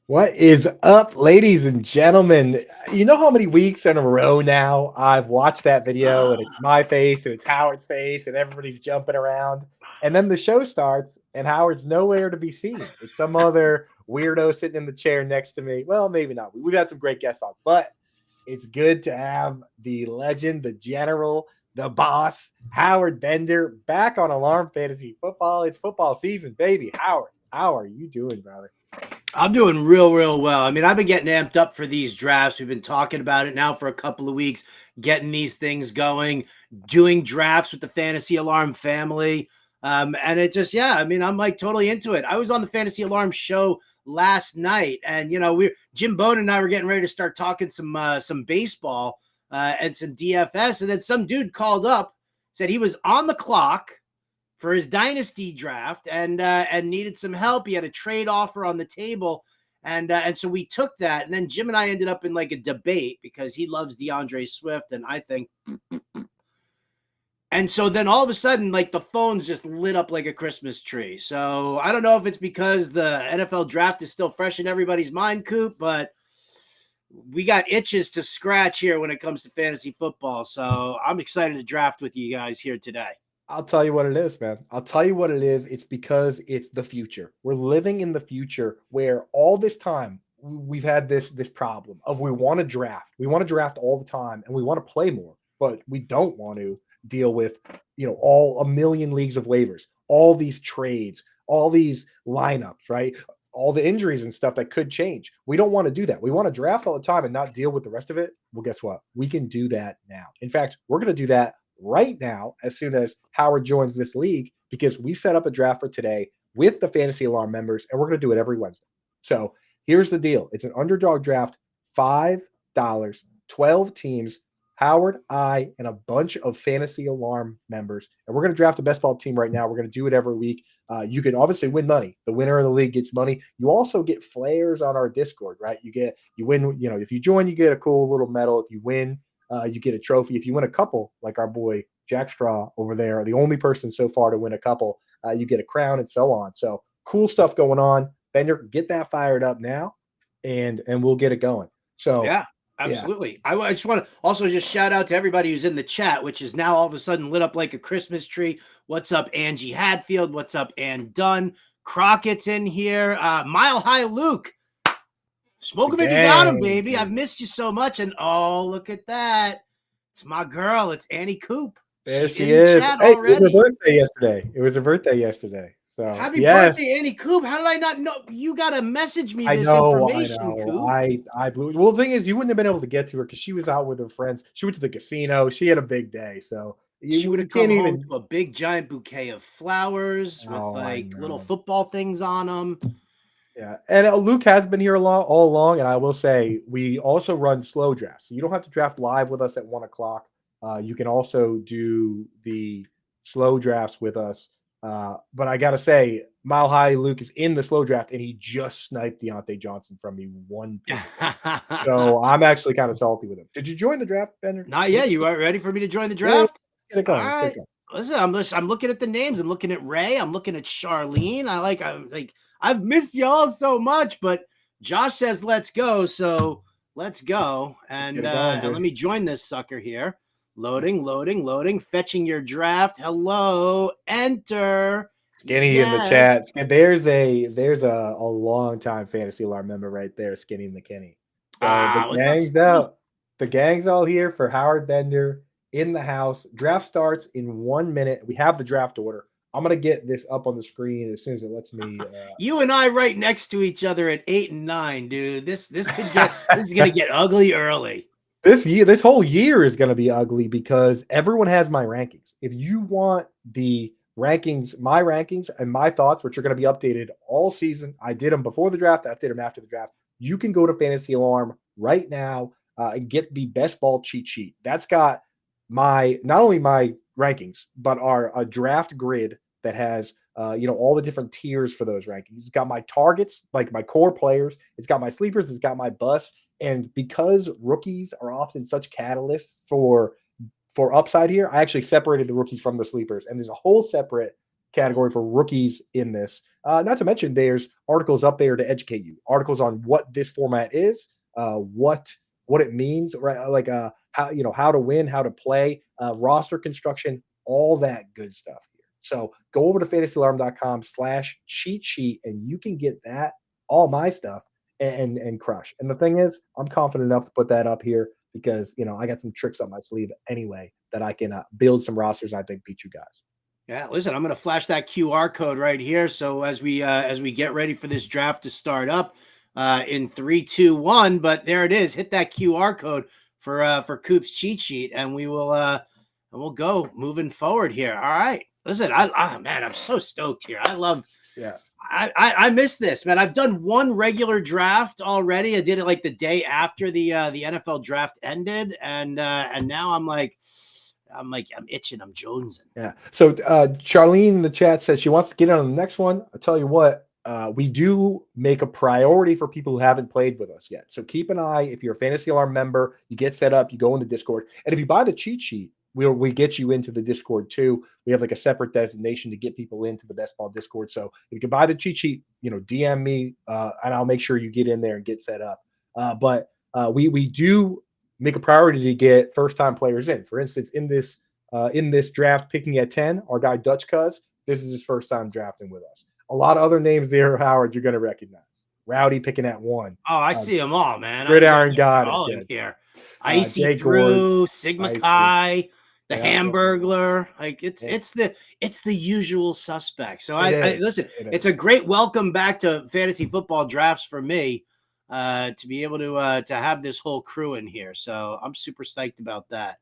What is up, ladies and gentlemen? You know how many weeks in a row now I've watched that video and it's my face and it's Howard's face and everybody's jumping around. And then the show starts and Howard's nowhere to be seen. It's some other weirdo sitting in the chair next to me. Well, maybe not. We've had some great guests on, but it's good to have the legend, the general, the boss, Howard Bender, back on Alarm Fantasy Football. It's football season, baby. Howard, how are you doing, brother? I'm doing real well. I mean, I've been getting amped up for these drafts. We've been talking about it now for a couple of weeks, getting these things going, doing drafts with the Fantasy Alarm family. And it just, yeah, I mean, I'm like totally into it. I was on the Fantasy Alarm show last night, and Jim Bone and I were getting ready to start talking some baseball and some DFS, and then some dude called up, said he was on the clock for his dynasty draft and needed some help. He had a trade offer on the table. And so we took that. And then Jim and I ended up in like a debate because he loves DeAndre Swift. And I think, and so then all of a sudden, like the phones just lit up like a Christmas tree. So I don't know if it's because the NFL draft is still fresh in everybody's mind, Coop, but we got itches to scratch here when it comes to fantasy football. So I'm excited to draft with you guys here today. I'll tell you what it is, man. I'll tell you what it is. It's because it's the future. We're living in the future where all this time we've had this problem of we want to draft. We want to draft all the time and we want to play more, but we don't want to deal with, all a million leagues of waivers, all these trades, all these lineups, right? All the injuries and stuff that could change. We don't want to do that. We want to draft all the time and not deal with the rest of it. Well, guess what? We can do that now. In fact, we're going to do that right now as soon as Howard joins this league because we set up a draft for today with the Fantasy Alarm members, and we're going to do it every Wednesday. So here's the deal. It's an underdog draft, $5, 12 teams, Howard, I, and a bunch of Fantasy Alarm members. And we're going to draft a best ball team right now. We're going to do it every week. You can obviously win money. The winner of the league gets money. You also get flares on our Discord, right? You win, if you join, you get a cool little medal. If you win, you get a trophy. If you win a couple, like our boy Jack Straw over there, the only person so far to win a couple, you get a crown and so on. So cool stuff going on. Bender, get that fired up now, and we'll get it going. So yeah, absolutely. Yeah. I just want to also just shout out to everybody who's in the chat, which is now all of a sudden lit up like a Christmas tree. What's up, Angie Hadfield? What's up, Ann Dunn? Crockett's in here. Mile High Luke. Smoke him if you got him, baby. I've missed you so much. And oh, look at that. It's my girl. It's Annie Coop. There she is. Hey, it was her birthday yesterday. So happy birthday, Annie Coop. How did I not know? You got to message me this information, Coop. I blew. Well, the thing is, you wouldn't have been able to get to her because she was out with her friends. She went to the casino. She had a big day. So she would have come home to a big giant bouquet of flowers with like little football things on them. Yeah, and Luke has been here all along, and I will say we also run slow drafts. So you don't have to draft live with us at 1:00. You can also do the slow drafts with us. But I got to say, Mile High Luke is in the slow draft, and he just sniped Deontay Johnson from me 1 pick. So I'm actually kind of salty with him. Did you join the draft, Bender? Not yet. You are ready for me to join the draft? Yeah, get it going. All right. Listen, I'm looking at the names. I'm looking at Ray. I'm looking at Charlene. I've missed y'all so much, but Josh says let's go, so let's go. And let me join this sucker here. Loading, fetching your draft. Hello, enter. Skinny in the chat. And there's a long time Fantasy Alarm member right there, Skinny McKinney. The gang's out. The gang's all here for Howard Bender in the house. Draft starts in 1 minute. We have the draft order. I'm going to get this up on the screen as soon as it lets me. You and I right next to each other at 8 and 9, dude. This is going to get ugly early. This whole year is going to be ugly because everyone has my rankings. If you want the rankings, my rankings and my thoughts, which are going to be updated all season, I did them before the draft. I updated them after the draft. You can go to Fantasy Alarm right now and get the best ball cheat sheet. That's got not only my rankings, but a draft grid that has all the different tiers for those rankings. It's got my targets, like my core players. It's got my sleepers. It's got my busts. And because rookies are often such catalysts for upside here, I actually separated the rookies from the sleepers. And there's a whole separate category for rookies in this. Not to mention, there's articles up there to educate you, articles on what this format is, what it means, right? Like how to win, how to play, roster construction, all that good stuff here. So go over to fantasyalarm.com/cheat sheet and you can get that, all my stuff, and crush. And the thing is, I'm confident enough to put that up here because I got some tricks up my sleeve anyway that I can build some rosters and I think beat you guys. Yeah, listen, I'm going to flash that QR code right here. So as we get ready for this draft to start up in 3, 2, 1, but there it is. Hit that QR code for Coop's cheat sheet, and we'll go moving forward here. All right, listen, man, I'm so stoked here. Yeah. I miss this, man. I've done one regular draft already. I did it like the day after the NFL draft ended, and now I'm itching. I'm jonesing. Yeah. So Charlene in the chat says she wants to get in on the next one. I'll tell you what, we do make a priority for people who haven't played with us yet. So keep an eye. If you're a Fantasy Alarm member, you get set up, you go in the Discord. And if you buy the cheat sheet, we get you into the Discord too. We have like a separate designation to get people into the Best Ball Discord. So if you can buy the cheat sheet, DM me and I'll make sure you get in there and get set up. But we do make a priority to get first-time players in. For instance, in this draft, picking at 10, our guy Dutch Cuz, this is his first time drafting with us. A lot of other names there, Howard, you're going to recognize. Rowdy picking at 1. Oh, I see them all, man. Gridiron Goddess, all in here. Icy Jay Through, Gord, Sigma Icy. Chi, the Yeah, Hamburglar. Like it's the usual suspect. So listen, It it's is. a great welcome back to fantasy football drafts for me. To be able to have this whole crew in here. So I'm super psyched about that.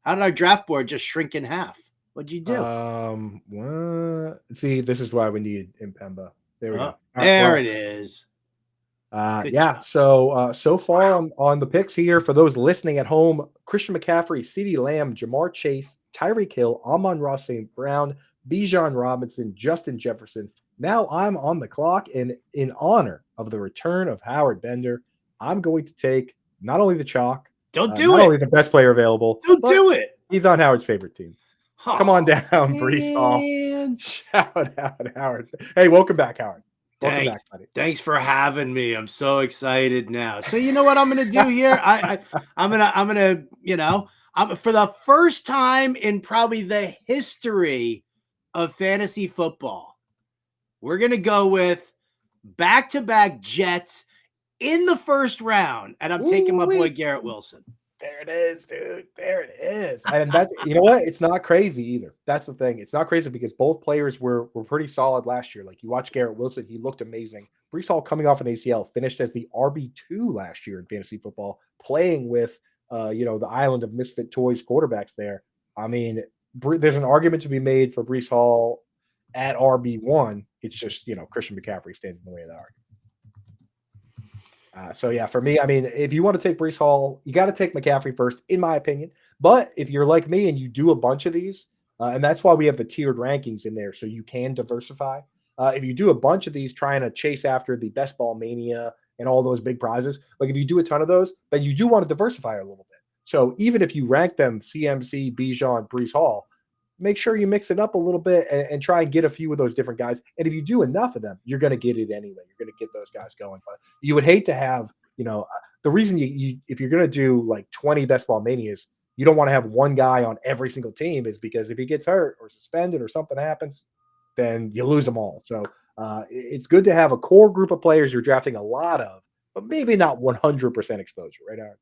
How did our draft board just shrink in half? What'd you do? See, this is why we need Impemba. There we go. There it is. Good job. So far on the picks here for those listening at home, Christian McCaffrey, CeeDee Lamb, Jamar Chase, Tyreek Hill, Amon-Ra St. Brown, Bijan Robinson, Justin Jefferson. Now I'm on the clock, and in honor of the return of Howard Bender, I'm going to take not only the chalk, not only the best player available, Don't do it. He's on Howard's favorite team. Oh, come on down, Brees Hall. Shout out, Howard. Hey, welcome back, Howard. Welcome back, buddy. Thanks for having me. I'm so excited now. So you know what I'm gonna do here? I'm gonna for the first time in probably the history of fantasy football, we're gonna go with back-to-back Jets in the first round, and I'm taking my boy Garrett Wilson. There it is, dude. There it is. And that, you know what? It's not crazy either. That's the thing. It's not crazy because both players were pretty solid last year. Like you watch Garrett Wilson, he looked amazing. Brees Hall coming off an ACL, finished as the RB2 last year in fantasy football, playing with the island of misfit toys quarterbacks there. I mean, there's an argument to be made for Brees Hall at RB1. It's just, Christian McCaffrey stands in the way of that argument. So yeah, for me, I mean, if you want to take Brees Hall, you got to take McCaffrey first, in my opinion. But if you're like me and you do a bunch of these, and that's why we have the tiered rankings in there, so you can diversify. If you do a bunch of these, trying to chase after the Best Ball Mania and all those big prizes, like if you do a ton of those, then you do want to diversify a little bit. So even if you rank them CMC, Bijan, Brees Hall, make sure you mix it up a little bit and try and get a few of those different guys. And if you do enough of them, you're going to get it anyway. You're going to get those guys going. But you would hate to have, the reason you if you're going to do like 20 Best Ball Manias, you don't want to have one guy on every single team, is because if he gets hurt or suspended or something happens, then you lose them all. So it's good to have a core group of players you're drafting a lot of, but maybe not 100% exposure, right, Aaron?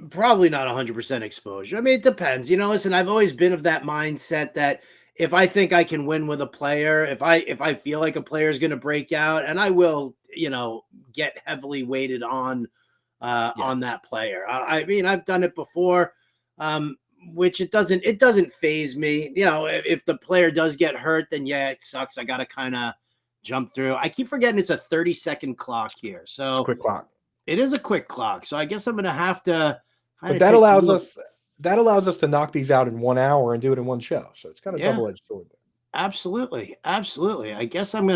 Probably not 100% exposure. I mean, it depends. Listen, I've always been of that mindset that if I think I can win with a player, if I feel like a player is going to break out, and I will, get heavily weighted on that player. I mean, I've done it before, which it doesn't faze me. If the player does get hurt, then yeah, it sucks. I got to kind of jump through. I keep forgetting it's a 30-second clock here. So it's a quick clock. It is a quick clock, so I guess I'm going to have to. But that allows us to knock these out in 1 hour and do it in one show. So it's kind of double-edged sword. Absolutely. I guess I'm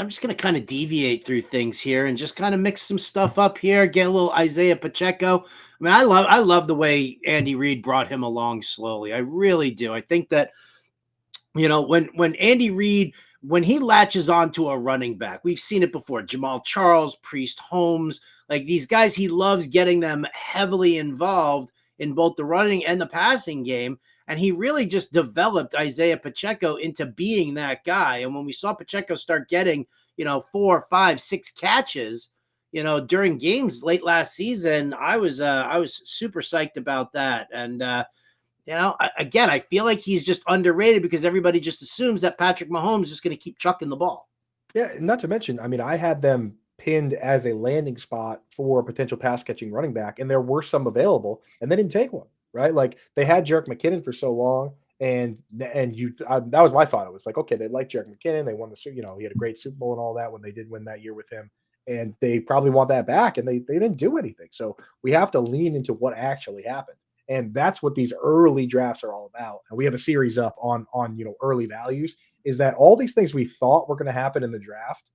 just gonna kind of deviate through things here and just kind of mix some stuff up here. Get a little Isaiah Pacheco. I mean, I love the way Andy Reid brought him along slowly. I really do. I think that when Andy Reid, when he latches onto a running back, we've seen it before. Jamal Charles, Priest Holmes, like these guys, he loves getting them heavily involved in both the running and the passing game. And he really just developed Isaiah Pacheco into being that guy. And when we saw Pacheco start getting, 4, 5, 6 catches, during games late last season, I was super psyched about that. And again, I feel like he's just underrated because everybody just assumes that Patrick Mahomes is just going to keep chucking the ball. Yeah, not to mention, I mean, I had them pinned as a landing spot for a potential pass catching running back, and there were some available, and they didn't take one, right? Like they had Jerick McKinnon for so long, and that was my thought. It was like, okay, they like Jerick McKinnon, they won he had a great Super Bowl and all that when they did win that year with him, and they probably want that back, and they didn't do anything. So we have to lean into what actually happened. And that's what these early drafts are all about. And we have a series up on early values, is that all these things we thought were going to happen in the draft,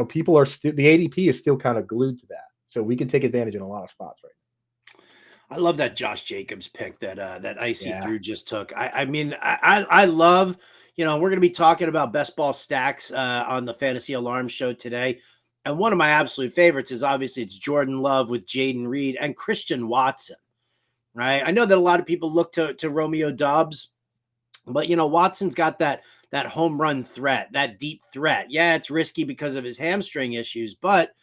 people are still, the ADP is still kind of glued to that. So we can take advantage in a lot of spots right I love that Josh Jacobs pick that Icy now. Through just took. I mean, I love, we're going to be talking about best ball stacks on the Fantasy Alarm show today. And one of my absolute favorites is obviously it's Jordan Love with Jaden Reed and Christian Watson, right? I know that a lot of people look to Romeo Doubs, but Watson's got that home run threat, that deep threat. Yeah, it's risky because of his hamstring issues, but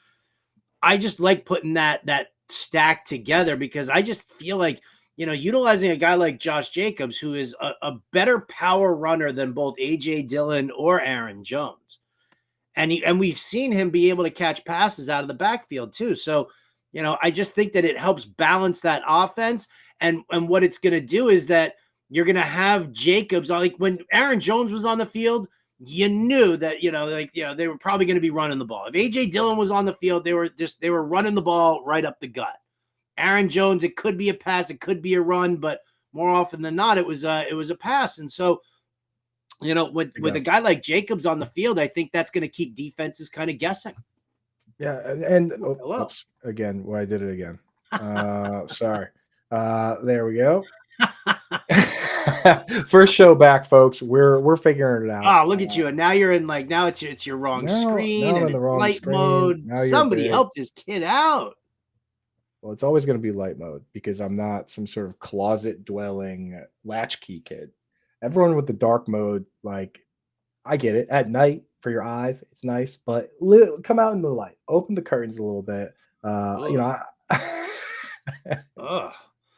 I just like putting that stack together because I just feel like, utilizing a guy like Josh Jacobs, who is a better power runner than both AJ Dillon or Aaron Jones. And we've seen him be able to catch passes out of the backfield too. So, I just think that it helps balance that offense. And what it's going to do is that you're going to have Jacobs, like when Aaron Jones was on the field, you knew that, they were probably going to be running the ball. If AJ Dillon was on the field, they were running the ball right up the gut. Aaron Jones, it could be a pass, it could be a run, but more often than not, it was a pass. And so, with a guy like Jacobs on the field, I think that's going to keep defenses kind of guessing. Yeah, and Hello. oops, again, well, I did it again. Sorry. There we go. First show back, folks. We're figuring it out. Oh, look at you. And now you're in now it's your wrong screen now I'm and in the it's wrong light screen. mode. Now you're Somebody big. help this kid out. Well, it's always going to be light mode because I'm not some sort of closet dwelling latchkey kid. Everyone with the dark mode, like, I get it. At night for your eyes, it's nice, but come out in the light. Open the curtains a little bit. Ugh. All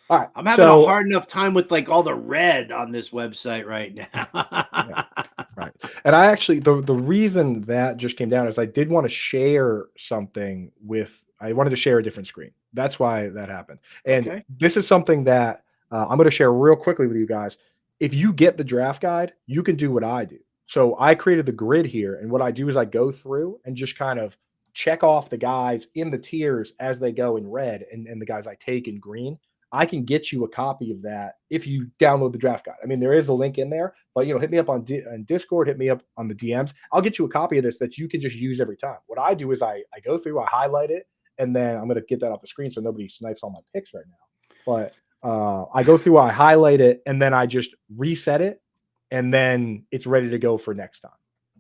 right. I'm having a hard enough time with all the red on this website right now. Yeah, right. And I actually, the reason that just came down is I did want to share something I wanted to share a different screen. That's why that happened. And Okay. this is something that I'm going to share real quickly with you guys. If you get the draft guide, you can do what I do. So I created the grid here. And what I do is I go through and just kind of check off the guys in the tiers as they go in red and the guys I take in green. I can get you a copy of that if you download the draft guide. I mean, there is a link in there, but hit me up on Discord, hit me up on the DMs. I'll get you a copy of this that you can just use every time. What I do is I go through, I highlight it, and then I'm going to get that off the screen so nobody snipes all my picks right now. But I go through, I highlight it, and then I just reset it, and then it's ready to go for next time,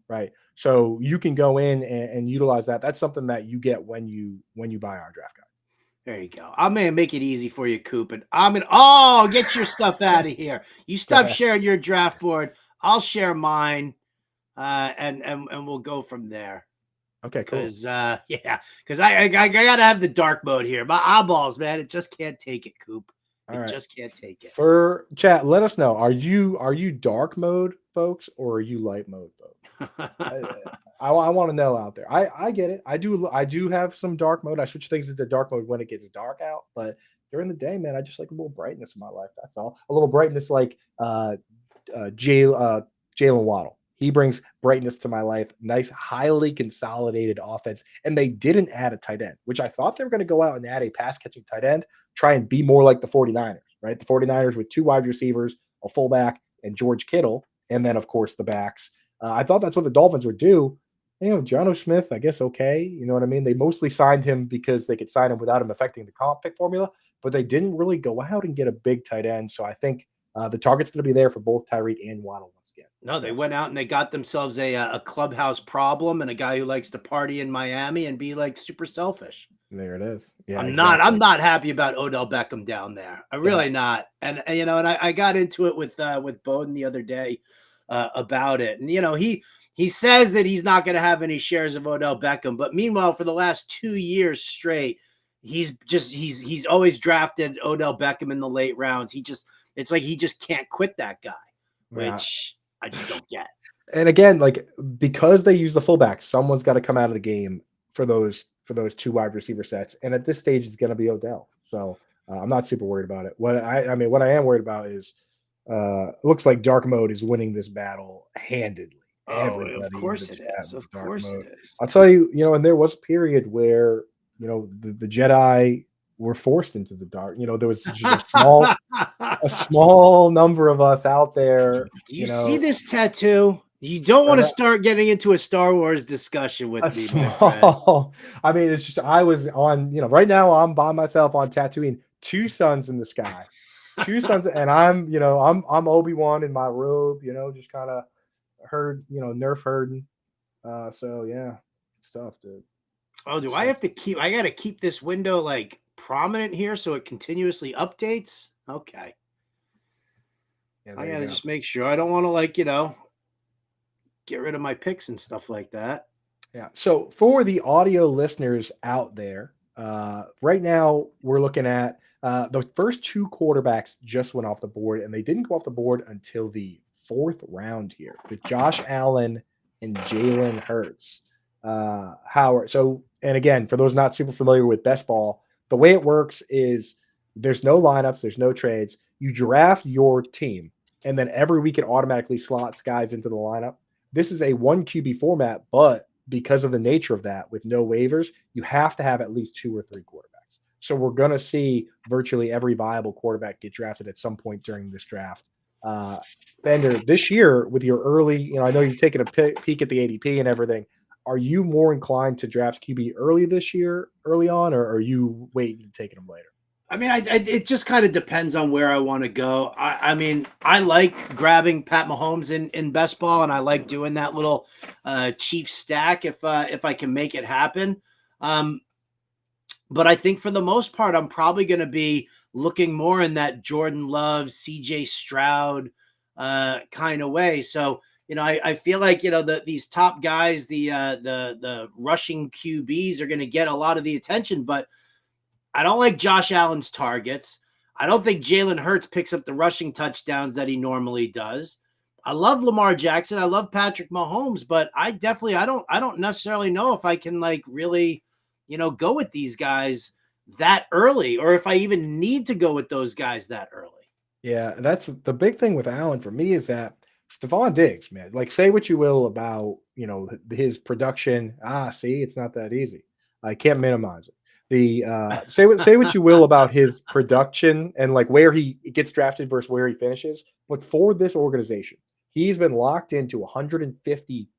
right? So you can go in and utilize that. That's something that you get when you buy our draft guide. There you go. I'm gonna make it easy for you, Coop. And get your stuff out of here. You stop sharing your draft board. I'll share mine, and we'll go from there. Okay, cool. Because I gotta have the dark mode here. My eyeballs, man, it just can't take it, Coop. Just can't take it. For chat, let us know. Are you dark mode, folks, or are you light mode, folks? I want to know out there. I get it. I do have some dark mode. I switch things into dark mode when it gets dark out, but during the day, man, I just like a little brightness in my life. That's all. A little brightness, like Jalen Waddle. He brings brightness to my life. Nice, highly consolidated offense. And they didn't add a tight end, which I thought they were going to go out and add a pass catching tight end, try and be more like the 49ers, right? The 49ers with 2 wide receivers, a fullback, and George Kittle, and then, of course, the backs. I thought that's what the Dolphins would do. Jonnu Smith, I guess, okay. You know what I mean? They mostly signed him because they could sign him without him affecting the comp pick formula, but they didn't really go out and get a big tight end. So I think the target's going to be there for both Tyreek and Waddle once again. No, they went out and they got themselves a clubhouse problem and a guy who likes to party in Miami and be like super selfish. There it is. Yeah, I'm exactly. not happy about Odell Beckham down there. I'm Yeah. really not. And you know, and I got into it with Bowden the other day about it. And you know, he says that he's not going to have any shares of Odell Beckham, but meanwhile, for the last 2 years straight, he's always drafted Odell Beckham in the late rounds. It's like he just can't quit that guy, Yeah. which I just don't get. And again, like because they use the fullback, someone's got to come out of the game for those two wide receiver sets. And at this stage, it's going to be Odell. So I'm not super worried about it. I mean, what I am worried about is it looks like dark mode is winning this battle handedly. Oh, of Everybody in the course it chat is. with Of dark course it mode. is. I'll tell you, and there was a period where the Jedi were forced into the dark. There was just a small number of us out there. Do you see this tattoo? You don't want to start getting into a Star Wars discussion with me, my friend. I mean, it's just I was on, right now I'm by myself on Tatooine, two suns in the sky, two suns, and I'm Obi-Wan in my robe, just kind of nerf herding. So yeah, it's tough, dude. Oh, do I got to keep this window like prominent here so it continuously updates? Okay. Yeah, I there got you to go. just make sure. I don't want to get rid of my picks and stuff like that. Yeah. So for the audio listeners out there, right now we're looking at the first two quarterbacks just went off the board, and they didn't go off the board until the fourth round here with Josh Allen and Jalen Hurts. Howard. So, and again, for those not super familiar with best ball, the way it works is there's no lineups, there's no trades. You draft your team, and then every week it automatically slots guys into the lineup. This is a one QB format, but because of the nature of that, with no waivers, you have to have at least two or three quarterbacks. So we're going to see virtually every viable quarterback get drafted at some point during this draft. Bender, this year with your early, I know you've taken a peek at the ADP and everything. Are you more inclined to draft QB early this year, early on, or are you waiting and taking them later? I mean, it just kind of depends on where I want to go. I mean, I like grabbing Pat Mahomes in best ball, and I like doing that little Chief stack if I can make it happen. But I think for the most part, I'm probably going to be looking more in that Jordan Love, CJ Stroud kind of way. So I feel like these top guys, the rushing QBs are going to get a lot of the attention, but I don't like Josh Allen's targets. I don't think Jalen Hurts picks up the rushing touchdowns that he normally does. I love Lamar Jackson. I love Patrick Mahomes, but I don't necessarily know if I can really, go with these guys that early, or if I even need to go with those guys that early. Yeah, that's the big thing with Allen for me is that Stephon Diggs, man. Like, say what you will about his production. See, it's not that easy. I can't minimize it. Say what you will about his production and like where he gets drafted versus where he finishes, but for this organization, he's been locked into 150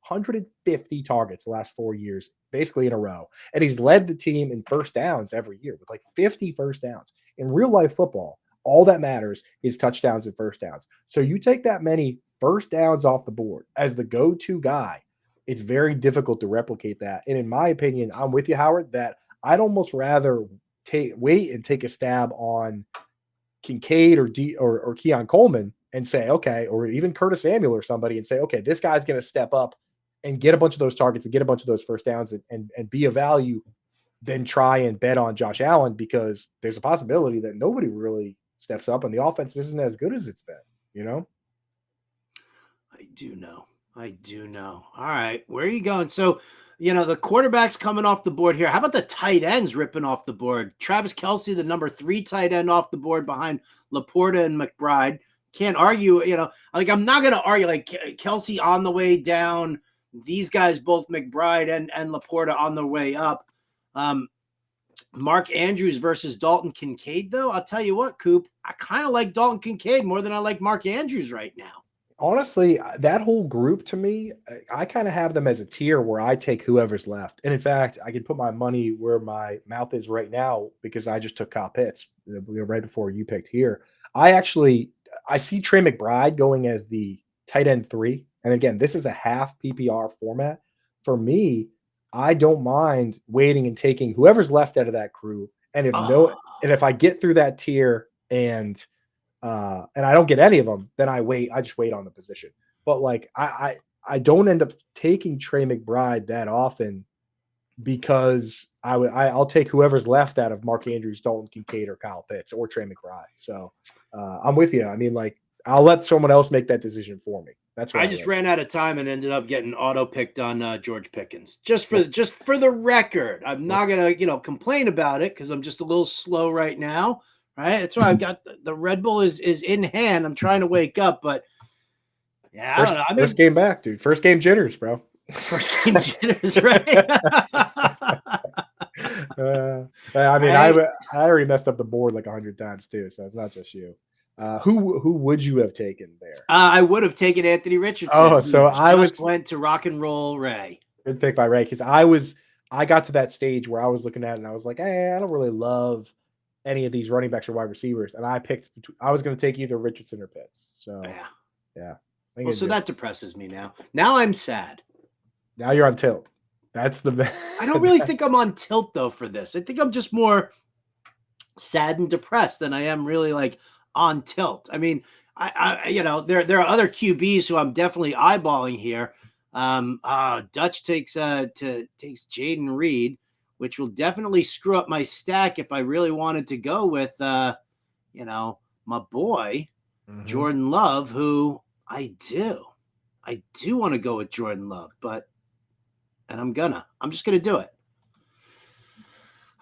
targets the last 4 years, basically in a row, and he's led the team in first downs every year with like 50 first downs. In real life football, all that matters is touchdowns and first downs. So you take that many first downs off the board as the go-to guy, it's very difficult to replicate that. And in my opinion, I'm with you, Howard, that I'd almost rather wait and take a stab on Kincaid or Keon Coleman and say, okay, or even Curtis Samuel or somebody and say, okay, this guy's going to step up and get a bunch of those targets and get a bunch of those first downs and be a value, then try and bet on Josh Allen because there's a possibility that nobody really steps up and the offense isn't as good as it's been, I do know. All right. Where are you going? So, the quarterback's coming off the board here. How about the tight ends ripping off the board? Travis Kelce, the number 3 tight end off the board behind Laporta and McBride. Can't argue, I'm not going to argue like Kelce on the way down. These guys, both McBride and Laporta on their way up. Mark Andrews versus Dalton Kincaid, though. I'll tell you what, Coop, I kind of like Dalton Kincaid more than I like Mark Andrews right now. Honestly, that whole group to me, I kind of have them as a tier where I take whoever's left. And in fact, I can put my money where my mouth is right now because I just took Kyle Pitts right before you picked here. I see Trey McBride going as the tight end 3. And again, this is a half PPR format. For me, I don't mind waiting and taking whoever's left out of that crew. And Oh, if I get through that tier and I don't get any of them, then I just wait on the position. But like I don't end up taking Trey McBride that often because I'll take whoever's left out of Mark Andrews, Dalton Kincaid, or Kyle Pitts, or Trey McBride. So I'm with you. I mean, like, I'll let someone else make that decision for me. That's what I just like. ran out of time and ended up getting auto picked on George Pickens. Just for the record, I'm not gonna complain about it because I'm just a little slow right now. Right, that's why I've got the Red Bull is in hand. I'm trying to wake up, but yeah, I don't know. I mean, First game back, dude. First game jitters, bro. first game jitters, right? I mean, I already messed up the board like 100 times too, so it's not just you. Who would you have taken there? I would have taken Anthony Richardson. Oh, so I went to Rock and Roll Ray. Good pick by Ray, because I got to that stage where I was looking at it and I was like, hey, I don't really love any of these running backs or wide receivers, and I was going to take either Richardson or Pitts. So yeah. Well, so that depresses me now. Now I'm sad. Now you're on tilt. That's the best. I don't really think I'm on tilt though for this. I think I'm just more sad and depressed than I am really like on tilt. I mean, I there are other QBs who I'm definitely eyeballing here. Dutch takes Jaden Reed, which will definitely screw up my stack if I really wanted to go with my boy Jordan Love, who I do want to go with Jordan Love, I'm just gonna do it.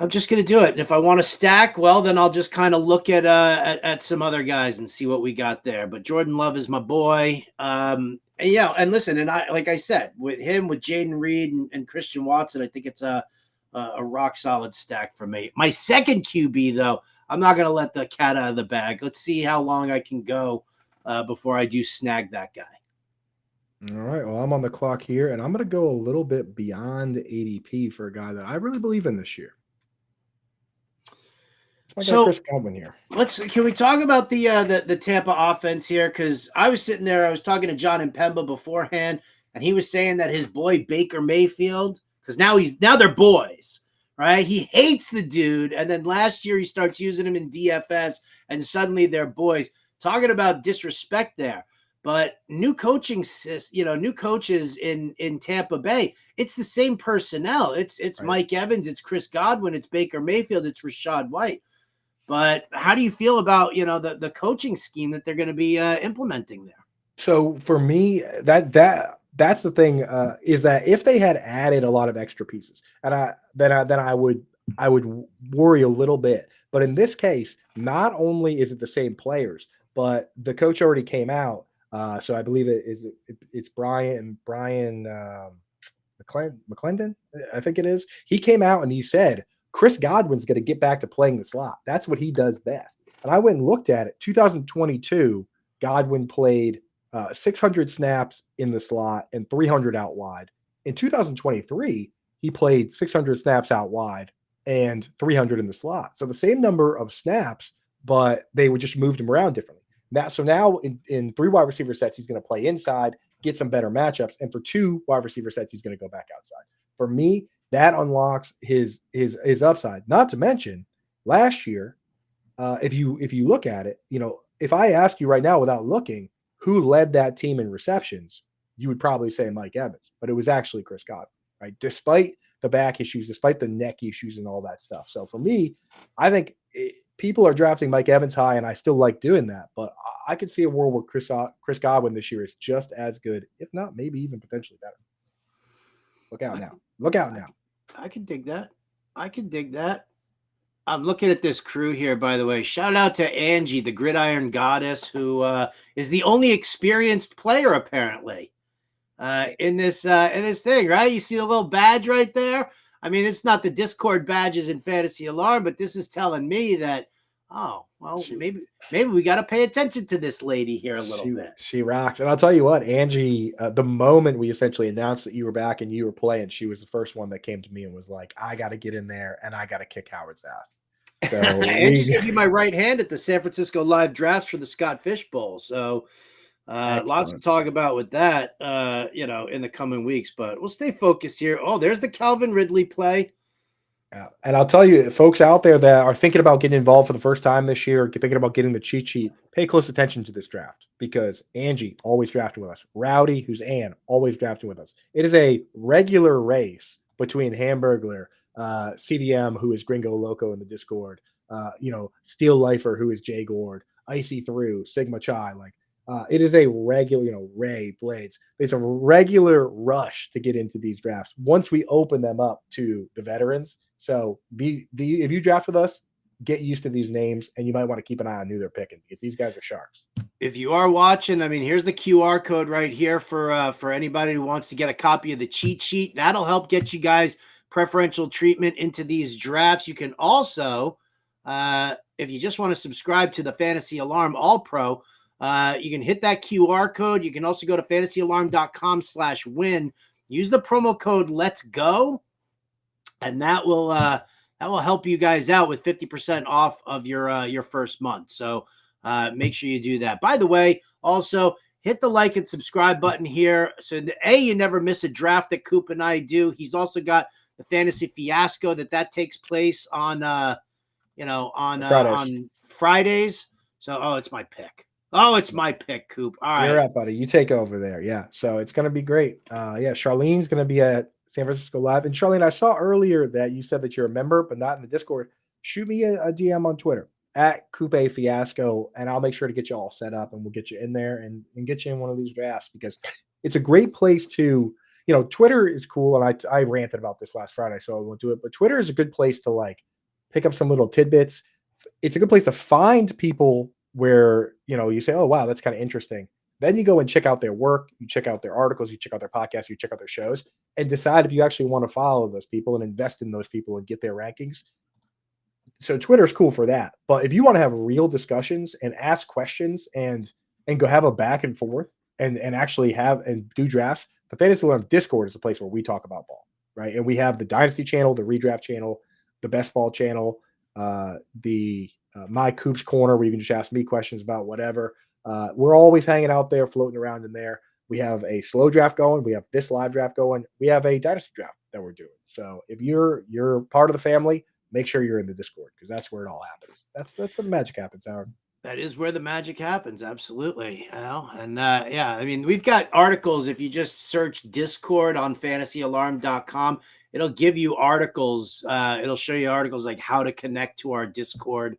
I'm just going to do it. And if I want to stack, well, then I'll just kind of look at some other guys and see what we got there. But Jordan Love is my boy. And listen, and like I said, with him, with Jaden Reed and Christian Watson, I think it's a rock solid stack for me. My second QB, though, I'm not going to let the cat out of the bag. Let's see how long I can go before I do snag that guy. All right. Well, I'm on the clock here, and I'm going to go a little bit beyond ADP for a guy that I really believe in this year. So Chris Godwin here. Can we talk about the Tampa offense here? Because I was sitting there, I was talking to John and Pemba beforehand, and he was saying that his boy Baker Mayfield, because now they're boys, right? He hates the dude, and then last year he starts using him in DFS, and suddenly they're boys. Talking about disrespect there. But new coaches in Tampa Bay, it's the same personnel. It's right. Mike Evans, it's Chris Godwin, it's Baker Mayfield, it's Rachaad White. But how do you feel about the coaching scheme that they're going to be implementing there? So for me, that's the thing is that if they had added a lot of extra pieces, and then I would worry a little bit. But in this case, not only is it the same players, but the coach already came out. So I believe it's Brian McClendon, I think it is. He came out and he said Chris Godwin's going to get back to playing the slot. That's what he does best. And I went and looked at it. 2022, Godwin played 600 snaps in the slot and 300 out wide. In 2023, he played 600 snaps out wide and 300 in the slot. So the same number of snaps, but they would just moved him around differently. Now in 3 wide receiver sets, he's going to play inside, get some better matchups. And for 2 wide receiver sets, he's going to go back outside. For me, that unlocks his upside. Not to mention, last year, if you look at it, if I asked you right now without looking who led that team in receptions, you would probably say Mike Evans, but it was actually Chris Godwin, right? Despite the back issues, despite the neck issues and all that stuff. So for me, I think people are drafting Mike Evans high, and I still like doing that. But I could see a world where Chris Godwin this year is just as good, if not maybe even potentially better. Look out now. Look out now. I can dig that. I'm looking at this crew here, by the way. Shout out to Angie, the gridiron goddess, who is the only experienced player apparently in this thing, right? You see the little badge right there? I mean, it's not the Discord badges in Fantasy Alarm, but this is telling me that, maybe we got to pay attention to this lady here a little bit. She rocks. And I'll tell you what, Angie, the moment we essentially announced that you were back and you were playing, she was the first one that came to me and was like, I got to get in there and I got to kick Howard's ass. So Angie's going to be my right hand at the San Francisco live drafts for the Scott Fish Bowl. So Lots to Excellent. talk about with that, in the coming weeks, but we'll stay focused here. Oh, there's the Calvin Ridley play. Yeah. And I'll tell you, folks out there that are thinking about getting involved for the first time this year, thinking about getting the cheat sheet, pay close attention to this draft because Angie always drafting with us. Rowdy, who's Ann, always drafting with us. It is a regular race between Hamburglar, CDM, who is Gringo Loco in the Discord, Steel Lifer, who is Jay Gord, Icy Through, Sigma Chai. It is a regular, Ray Blades. It's a regular rush to get into these drafts once we open them up to the veterans. So if you draft with us, get used to these names, and you might want to keep an eye on who they're picking because these guys are sharks. If you are watching, I mean, here's the QR code right here for anybody who wants to get a copy of the cheat sheet. That'll help get you guys preferential treatment into these drafts. You can also, if you just want to subscribe to the Fantasy Alarm All Pro, you can hit that QR code. You can also go to fantasyalarm.com/win. Use the promo code Let's Go, and that will help you guys out with 50% off of your first month. So make sure you do that. By the way, also hit the like and subscribe button here. So you never miss a draft that Coop and I do. He's also got the Fantasy Fiasco that takes place on Fridays. So it's my pick. Oh, it's my pick, Coop. All right. You're up, buddy. You take over there. Yeah. So it's going to be great. Charlene's going to be at San Francisco Live. And Charlene, I saw earlier that you said that you're a member, but not in the Discord. Shoot me a DM on Twitter at Coupe Fiasco, and I'll make sure to get you all set up, and we'll get you in there and get you in one of these drafts because it's a great place to, Twitter is cool. And I ranted about this last Friday, so I won't do it. But Twitter is a good place to pick up some little tidbits. It's a good place to find people where, you say, oh, wow, that's kind of interesting. Then you go and check out their work, you check out their articles, you check out their podcasts, you check out their shows, and decide if you actually want to follow those people and invest in those people and get their rankings. So Twitter is cool for that. But if you want to have real discussions and ask questions and go have a back and forth and actually have and do drafts, the Fantasy Alarm Discord is the place where we talk about ball, right? And we have the Dynasty channel, the Redraft channel, the Best Ball channel, the My Coops Corner, where you can just ask me questions about whatever. We're always hanging out there, floating around in there. We have a slow draft going. We have this live draft going. We have a dynasty draft that we're doing. So if you're part of the family, make sure you're in the Discord because that's where it all happens. That's where the magic happens, Howard. That is where the magic happens. Absolutely. I mean, we've got articles. If you just search Discord on fantasyalarm.com, it'll give you articles. It'll show you articles like how to connect to our Discord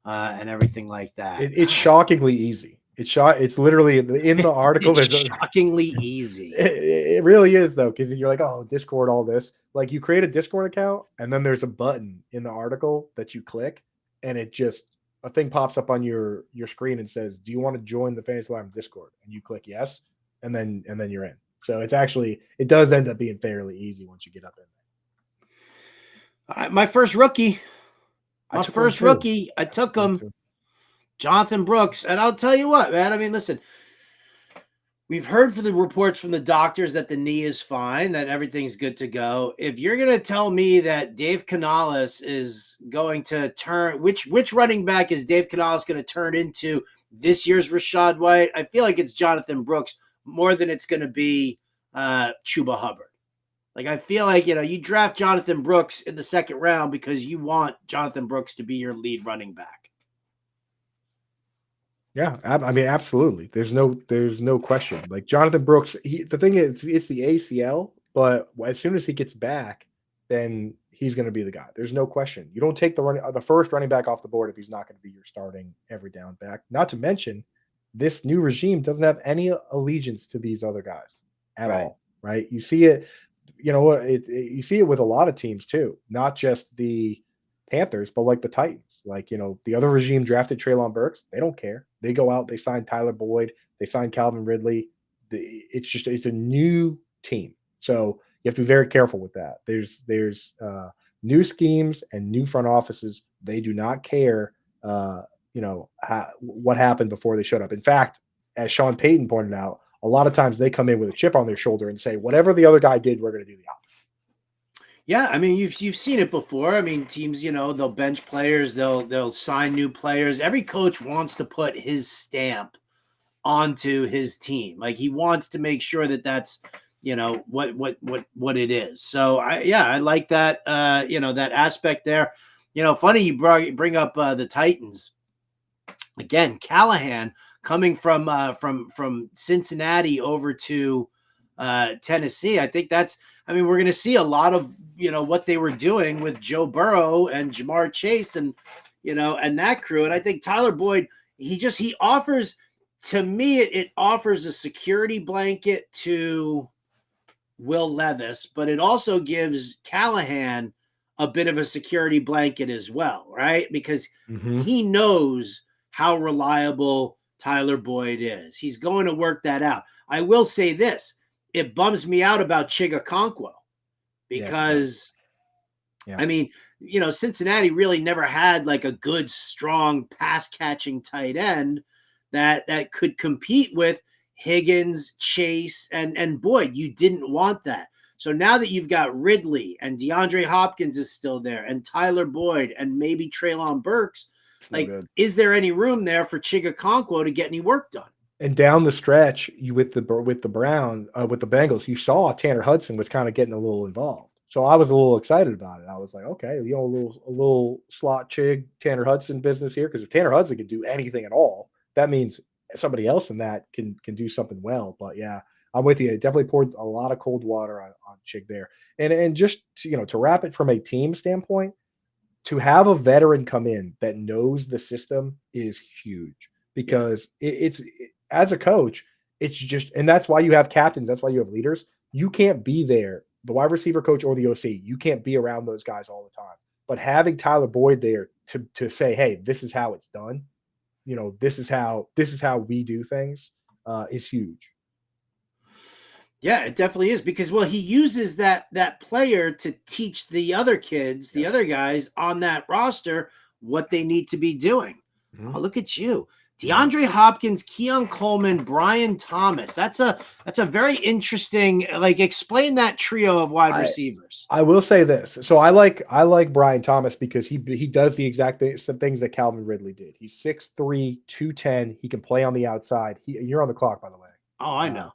and everything like that. It's shockingly easy. It's literally in the article. It's shockingly easy. It really is though, because you're like, oh, Discord, all this. Like you create a Discord account, and then there's a button in the article that you click, and a thing pops up on your screen and says, "Do you want to join the Fantasy Alarm Discord?" And you click yes, and then you're in. So it does end up being fairly easy once you get up in there. My first rookie. I took him. Jonathan Brooks. And I'll tell you what, man. I mean, listen, we've heard from the reports from the doctors that the knee is fine, that everything's good to go. If you're going to tell me that Dave Canales is going to turn, which running back is Dave Canales going to turn into this year's Rashad White? I feel like it's Jonathan Brooks more than it's going to be Chuba Hubbard. Like, I feel like, you draft Jonathan Brooks in the second round because you want Jonathan Brooks to be your lead running back. Yeah, I mean, absolutely. There's no question. Like Jonathan Brooks, the thing is, it's the ACL, but as soon as he gets back, then he's going to be the guy. There's no question. You don't take the first running back off the board if he's not going to be your starting every down back. Not to mention, this new regime doesn't have any allegiance to these other guys at all, right? You see it. You see it with a lot of teams too, not just the Panthers, but like the Titans. Like, the other regime drafted Treylon Burks. They don't care. They go out, they sign Tyler Boyd, they sign Calvin Ridley. It's a new team. So you have to be very careful with that. There's new schemes and new front offices. They do not care, what happened before they showed up. In fact, as Sean Payton pointed out, a lot of times they come in with a chip on their shoulder and say, whatever the other guy did, we're going to do the opposite. Yeah, I mean, you've seen it before. I mean, teams, they'll bench players, they'll sign new players. Every coach wants to put his stamp onto his team. Like he wants to make sure that that's what it is. So I like that that aspect there. Funny you bring up the Titans again. Callahan coming from Cincinnati over to Tennessee. I think that's. I mean, we're going to see a lot of what they were doing with Joe Burrow and Jamar Chase and and that crew. And I think Tyler Boyd, he offers, to me, it offers a security blanket to Will Levis, but it also gives Callahan a bit of a security blanket as well, right? Because Mm-hmm. he knows how reliable Tyler Boyd is. He's going to work that out. I will say this: it bums me out about Chigakonkwo because, yeah. I mean, Cincinnati really never had like a good, strong pass catching tight end that could compete with Higgins, Chase, and Boyd. You didn't want that. So now that you've got Ridley and DeAndre Hopkins is still there, and Tyler Boyd and maybe Treylon Burks, It's no like, good. is there any room there for Chigakonkwo to get any work done? And down the stretch, with the Bengals, you saw Tanner Hudson was kind of getting a little involved. So I was a little excited about it. I was like, okay, a little slot chig Tanner Hudson business here, because if Tanner Hudson can do anything at all, that means somebody else in that can do something well. But yeah, I'm with you. It definitely poured a lot of cold water on Chig there. And just to wrap it from a team standpoint, to have a veteran come in that knows the system is huge, because as a coach, it's just, and that's why you have captains. That's why you have leaders. You can't be there, the wide receiver coach or the OC. You can't be around those guys all the time. But having Tyler Boyd there to say, hey, this is how it's done. This is how we do things, is huge. Yeah, it definitely is, because he uses that player to teach the other kids, the other guys on that roster, what they need to be doing. Mm-hmm. Oh, look at you. DeAndre Hopkins, Keon Coleman, Brian Thomas. That's a very interesting, like, explain that trio of wide receivers. I will say this. So I like Brian Thomas because he does the exact things that Calvin Ridley did. He's 6'3", 210. He can play on the outside. You're on the clock, by the way. Oh, I know.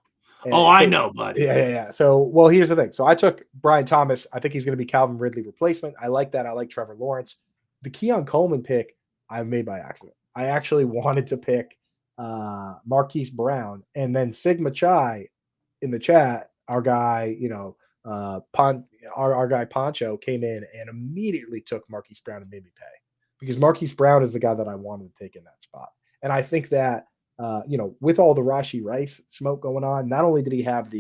I know, buddy. Yeah. So, well, here's the thing. So I took Brian Thomas. I think he's going to be Calvin Ridley replacement. I like that. I like Trevor Lawrence. The Keon Coleman pick I made by accident. I actually wanted to pick Marquise Brown, and then Sigma Chai in the chat, our guy, our guy Poncho came in and immediately took Marquise Brown and made me pay, because Marquise Brown is the guy that I wanted to take in that spot. And I think that with all the Rashee Rice smoke going on, not only did he have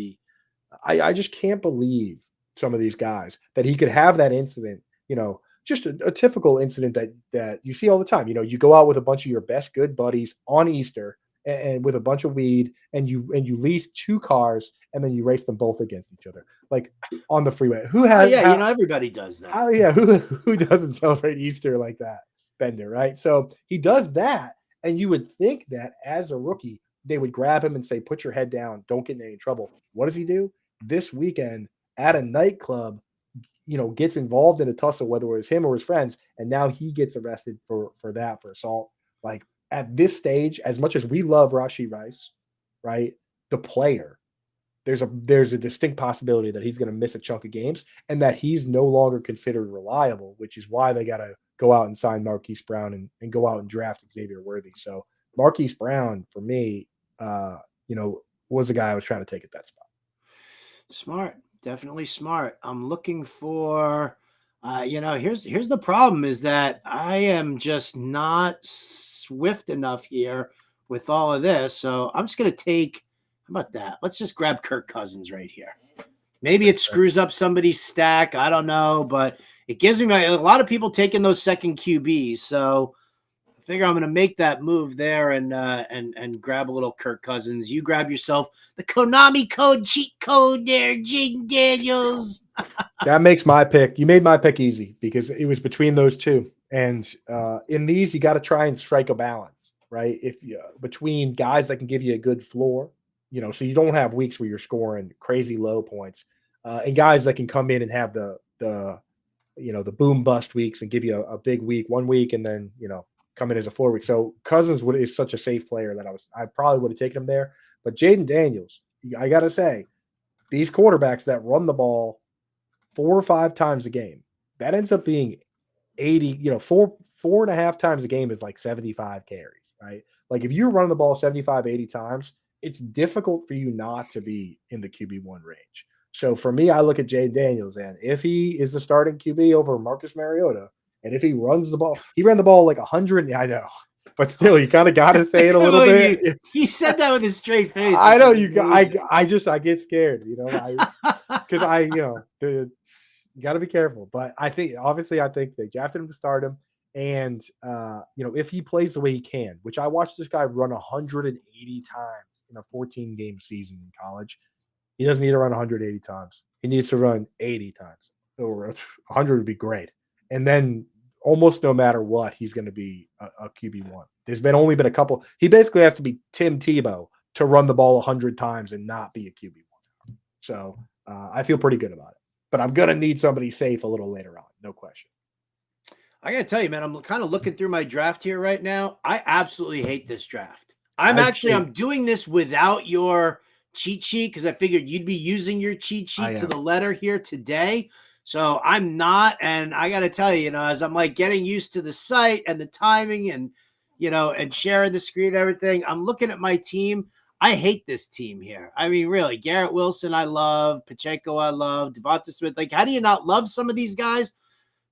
I just can't believe some of these guys that he could have that incident, just a typical incident that you see all the time. You go out with a bunch of your best good buddies on Easter and with a bunch of weed, and you lease two cars, and then you race them both against each other, like on the freeway. Who has? Everybody does that. Oh yeah, who doesn't celebrate Easter like that, Bender? Right. So he does that. And you would think that as a rookie, they would grab him and say, put your head down. Don't get in any trouble. What does he do? This weekend at a nightclub, gets involved in a tussle, whether it was him or his friends. And now he gets arrested for assault. Like, at this stage, as much as we love Rashee Rice, right, the player, there's a distinct possibility that he's going to miss a chunk of games and that he's no longer considered reliable, which is why they got to go out and sign Marquise Brown and go out and draft Xavier Worthy. So Marquise Brown, for me, was the guy I was trying to take at that spot. Smart, definitely smart. I'm looking for, here's the problem, is that I am just not swift enough here with all of this. So I'm just going to take, how about that? Let's just grab Kirk Cousins right here. Maybe it screws up somebody's stack. I don't know, but it gives me a lot of people taking those second QBs. So I figure I'm going to make that move there and grab a little Kirk Cousins. You grab yourself the Konami code cheat code there, Jaden Daniels. That makes my pick. You made my pick easy because it was between those two. And in these, you got to try and strike a balance, right? If between guys that can give you a good floor, so you don't have weeks where you're scoring crazy low points, and guys that can come in and have the boom bust weeks and give you a big week one week, and then come in as a floor week. So Cousins is such a safe player that I probably would have taken him there. But Jaden Daniels, I gotta say, these quarterbacks that run the ball 4 or 5 times a game, that ends up being 80, four and a half times a game is like 75 carries, right? Like if you're running the ball 75, 80 times, it's difficult for you not to be in the QB1 range. So for me, I look at Jaden Daniels, and if he is the starting QB over Marcus Mariota, and if he runs the ball, he ran the ball like 100. I know, but still, you kind of got to say it a little bit. You said that with a straight face. I know you. I get scared, because you got to be careful. But I think obviously they drafted him to start him, and if he plays the way he can, which I watched this guy run 180 times in a 14-game season in college. He doesn't need to run 180 times. He needs to run 80 times. Or 100 would be great. And then almost no matter what, he's going to be a QB1. There's only been a couple. He basically has to be Tim Tebow to run the ball 100 times and not be a QB1. So I feel pretty good about it. But I'm going to need somebody safe a little later on. No question. I got to tell you, man, I'm kind of looking through my draft here right now. I absolutely hate this draft. I'm doing this without your cheat sheet because I figured you'd be using your cheat sheet to the letter here today. So I'm not, and I got to tell you, as I'm like getting used to the site and the timing and, and sharing the screen and everything, I'm looking at my team. I hate this team here. I mean, really, Garrett Wilson, I love. Pacheco, I love. Devonta Smith. Like, how do you not love some of these guys?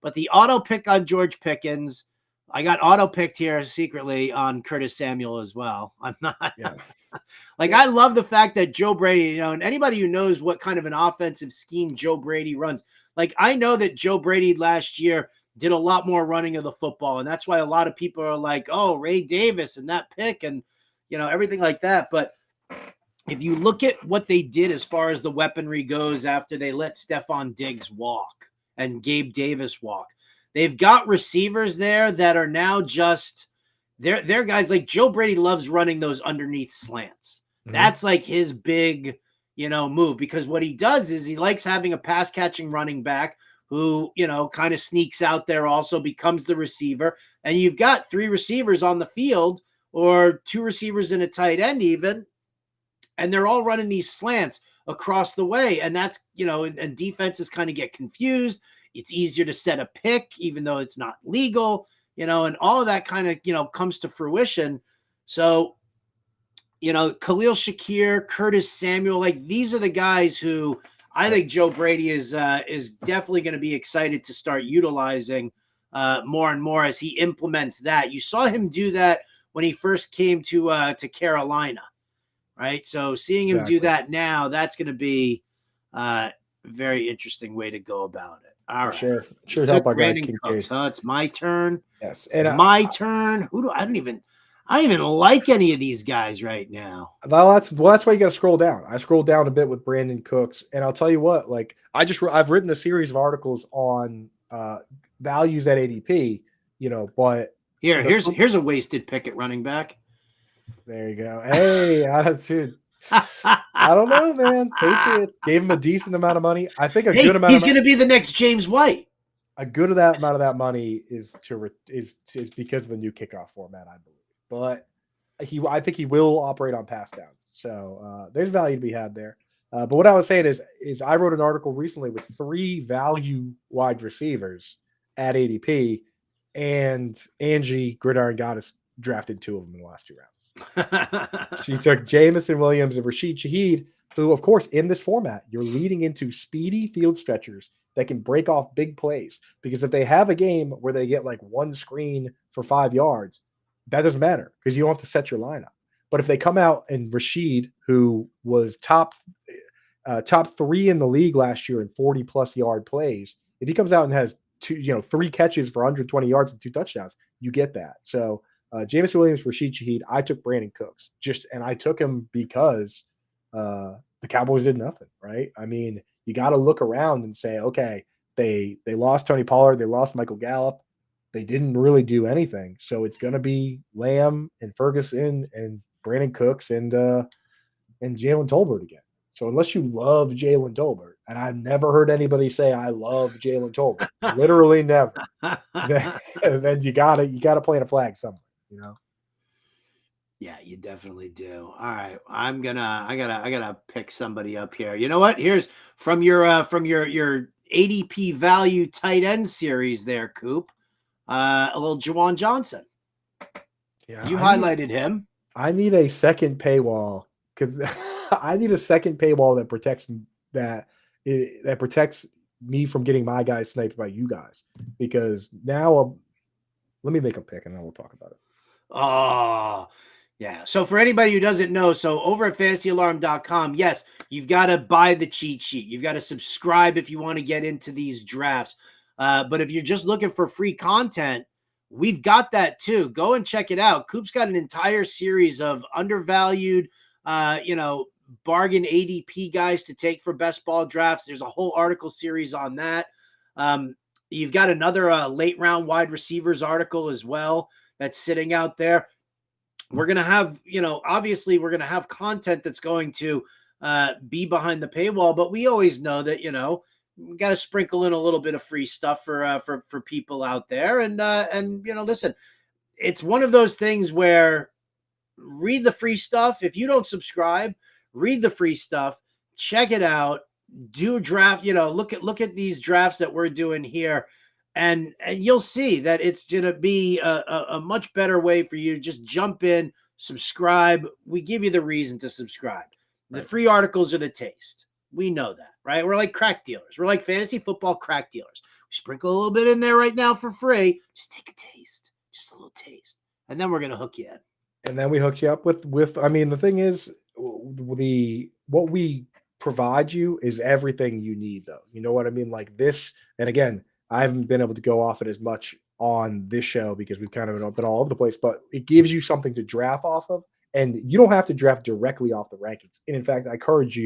But the auto pick on George Pickens, I got auto picked here secretly on Curtis Samuel as well. I'm not. Yeah. I love the fact that Joe Brady, and anybody who knows what kind of an offensive scheme Joe Brady runs, I know that Joe Brady last year did a lot more running of the football. And that's why a lot of people are like, oh, Ray Davis and that pick and, everything like that. But if you look at what they did as far as the weaponry goes after they let Stephon Diggs walk and Gabe Davis walk, they've got receivers there that are now just they're guys like Joe Brady loves running those underneath slants. Mm-hmm. That's like his big, move, because what he does is he likes having a pass catching running back who, kind of sneaks out there, also becomes the receiver. And you've got 3 receivers on the field or 2 receivers and a tight end even. And they're all running these slants across the way. And that's, and defenses kind of get confused. It's easier to set a pick, even though it's not legal, and all of that kind of, comes to fruition. So, Khalil Shakir, Curtis Samuel, these are the guys who I think Joe Brady is definitely going to be excited to start utilizing more and more as he implements that. You saw him do that when he first came to Carolina, right? So seeing him do that now, that's going to be a very interesting way to go about it. All right. Sure help our guy Cooks, huh? It's my turn. Yes. And my turn. I don't even like any of these guys right now. Well, that's why you got to scroll down. I scrolled down a bit with Brandon Cooks, and I'll tell you what, I've written a series of articles on values at ADP, but here's a wasted pick at running back. There you go. Hey, dude. I don't know, man. Patriots gave him a decent amount of money. I think good amount. He's going to be the next James White. A good amount of that money is because of the new kickoff format, I believe. But I think he will operate on pass downs. So there's value to be had there. But what I was saying is I wrote an article recently with 3 value wide receivers at ADP, and Angie Gridiron Goddess drafted 2 of them in the last 2 rounds. She took Jamison Williams and Rashid Shaheed, who, of course, in this format, you're leading into speedy field stretchers that can break off big plays. Because if they have a game where they get 1 screen for 5 yards, that doesn't matter because you don't have to set your lineup. But if they come out and Rashid, who was top 3 in the league last year in 40+ yard plays, if he comes out and has 3 catches for 120 yards and 2 touchdowns, you get that. So Jameson Williams, Rashid Shaheed. I took Brandon Cooks and I took him because the Cowboys did nothing, right? I mean, you got to look around and say, okay, they lost Tony Pollard, they lost Michael Gallup, they didn't really do anything. So it's going to be Lamb and Ferguson and Brandon Cooks and Jalen Tolbert again. So unless you love Jalen Tolbert, and I've never heard anybody say I love Jalen Tolbert, literally never, then you gotta plant a flag somewhere, you know. Yeah, you definitely do. All right. I gotta pick somebody up here. You know what? Here's from your ADP value tight end series there, Coop. A little Jawan Johnson. Yeah, You highlighted him. I need a second paywall because I need a second paywall that protects that that protects me from getting my guys sniped by you guys. Because now, let me make a pick and then we'll talk about it. Oh, yeah. So for anybody who doesn't know, so over at fantasyalarm.com, yes, you've got to buy the cheat sheet. You've got to subscribe if you want to get into these drafts. But if you're just looking for free content, we've got that too. Go and check it out. Coop's got an entire series of undervalued, bargain ADP guys to take for best ball drafts. There's a whole article series on that. You've got another late round wide receivers article as well that's sitting out there. We're going to have, obviously we're going to have content that's going to be behind the paywall, but we always know that, we got to sprinkle in a little bit of free stuff for people out there. And listen, it's one of those things where read the free stuff. If you don't subscribe, read the free stuff, check it out, do a draft, look at these drafts that we're doing here. And you'll see that it's going to be a much better way for you to just jump in, subscribe. We give you the reason to subscribe. The free articles are the taste. We know that, right? We're like crack dealers. We're like fantasy football crack dealers. We sprinkle a little bit in there right now for free. Just take a taste, just a little taste. And then we're going to hook you in. And then we hook you up with, I mean, the thing is, what we provide you is everything you need, though. You know what I mean? Like this, and again, I haven't been able to go off it as much on this show because we've kind of been all over the place, but it gives you something to draft off of. And you don't have to draft directly off the rankings. And in fact, I encourage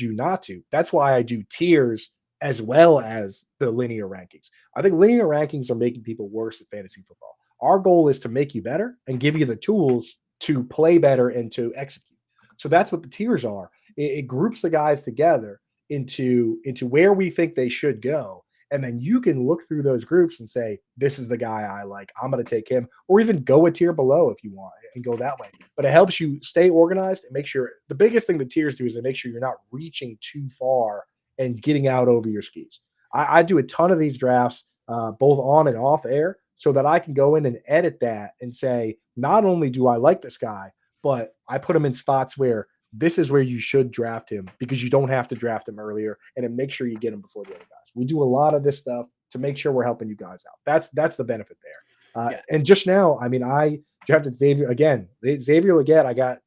you not to. That's why I do tiers as well as the linear rankings. I think linear rankings are making people worse at fantasy football. Our goal is to make you better and give you the tools to play better and to execute. So that's what the tiers are. It groups the guys together into where we think they should go. And then you can look through those groups and say, this is the guy I like. I'm going to take him, or even go a tier below if you want and go that way. But it helps you stay organized and make sure the biggest thing the tiers do is they make sure you're not reaching too far and getting out over your skis. I do a ton of these drafts, both on and off air, so that I can go in and edit that and say, not only do I like this guy, but I put him in spots where this is where you should draft him because you don't have to draft him earlier, and then make sure you get him before the other guys. We do a lot of this stuff to make sure we're helping you guys out. That's the benefit there. Yeah. And just now, I mean, I drafted Xavier again. Xavier Legette, I got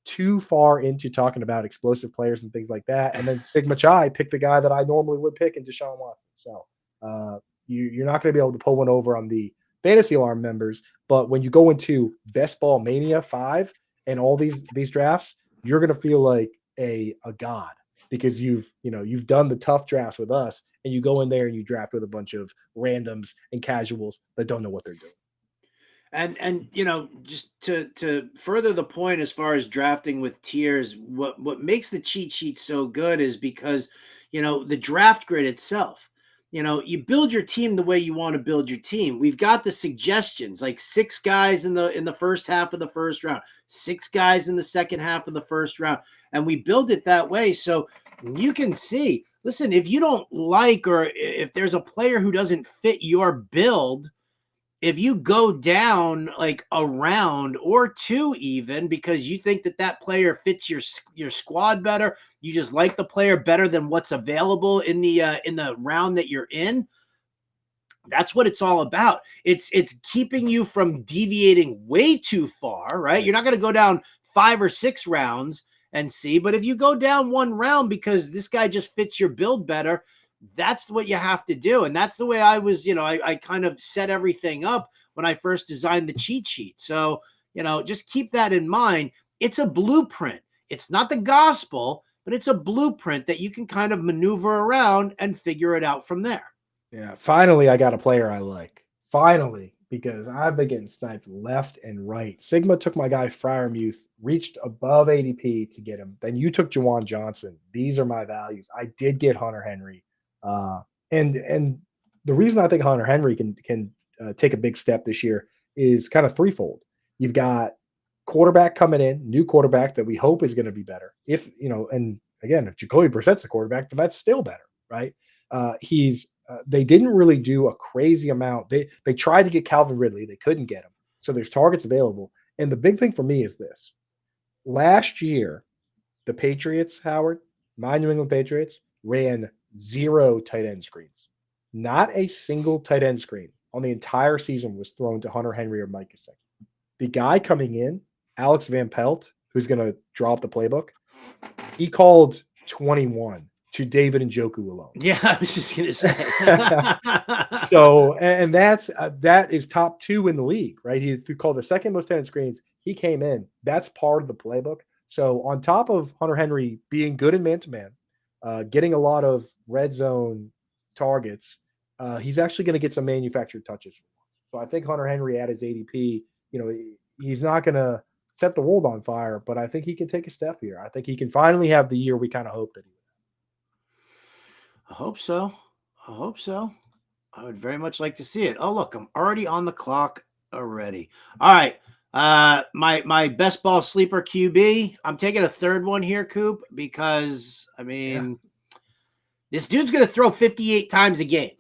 too far into talking about explosive players and things like that. And then Sigma Chai picked the guy that I normally would pick in Deshaun Watson. So you're not going to be able to pull one over on the Fantasy Alarm members. But when you go into Best Ball Mania 5 and all these drafts, you're going to feel like a god because you've done the tough drafts with us, and you go in there and you draft with a bunch of randoms and casuals that don't know what they're doing. And just to further the point as far as drafting with tiers, what makes the cheat sheet so good is because the draft grid itself. You build your team the way you want to build your team. We've got the suggestions, like 6 guys in the first half of the first round, 6 guys in the second half of the first round, and we build it that way so you can see. Listen, if you don't like, or if there's a player who doesn't fit your build, if you go down like a round or 2 even because you think that player fits your squad better, you just like the player better than what's available in the round that you're in, that's what it's all about. It's keeping you from deviating way too far, right? You're not going to go down 5 or 6 rounds and see, but if you go down 1 round because this guy just fits your build better, that's what you have to do. And that's the way I was, I kind of set everything up when I first designed the cheat sheet. So, just keep that in mind. It's a blueprint. It's not the gospel, but it's a blueprint that you can kind of maneuver around and figure it out from there. Yeah. Finally, I got a player I like. Finally, because I've been getting sniped left and right. Sigma took my guy Fryermuth, reached above ADP to get him. Then you took Jawan Johnson. These are my values. I did get Hunter Henry, uh, and the reason I think Hunter Henry can take a big step this year is kind of threefold. You've got quarterback coming in, new quarterback that we hope is going to be better. If and again, if Jacoby Brissett's the quarterback, then that's still better, right? He's they didn't really do a crazy amount. They tried to get Calvin Ridley, they couldn't get him. So there's targets available. And the big thing for me is this: last year, the Patriots, Howard, my New England Patriots, ran 0 tight end screens. Not a single tight end screen on the entire season was thrown to Hunter Henry or Mike Gesicki. The guy coming in, Alex Van Pelt, who's going to draw up the playbook, he called 21 to David Njoku alone. Yeah, I was just going to say. So, and that is top 2 in the league, right? He called the second most tight end screens. He came in. That's part of the playbook. So, on top of Hunter Henry being good in man-to-man, getting a lot of red zone targets, he's actually going to get some manufactured touches. So, I think Hunter Henry at his ADP, he's not going to set the world on fire, but I think he can take a step here. I think he can finally have the year we kind of hope that he would. I hope so. I would very much like to see it. Oh, look, I'm already on the clock already. All right. My best ball sleeper QB. I'm taking a third one here, Coop, because this dude's going to throw 58 times a game.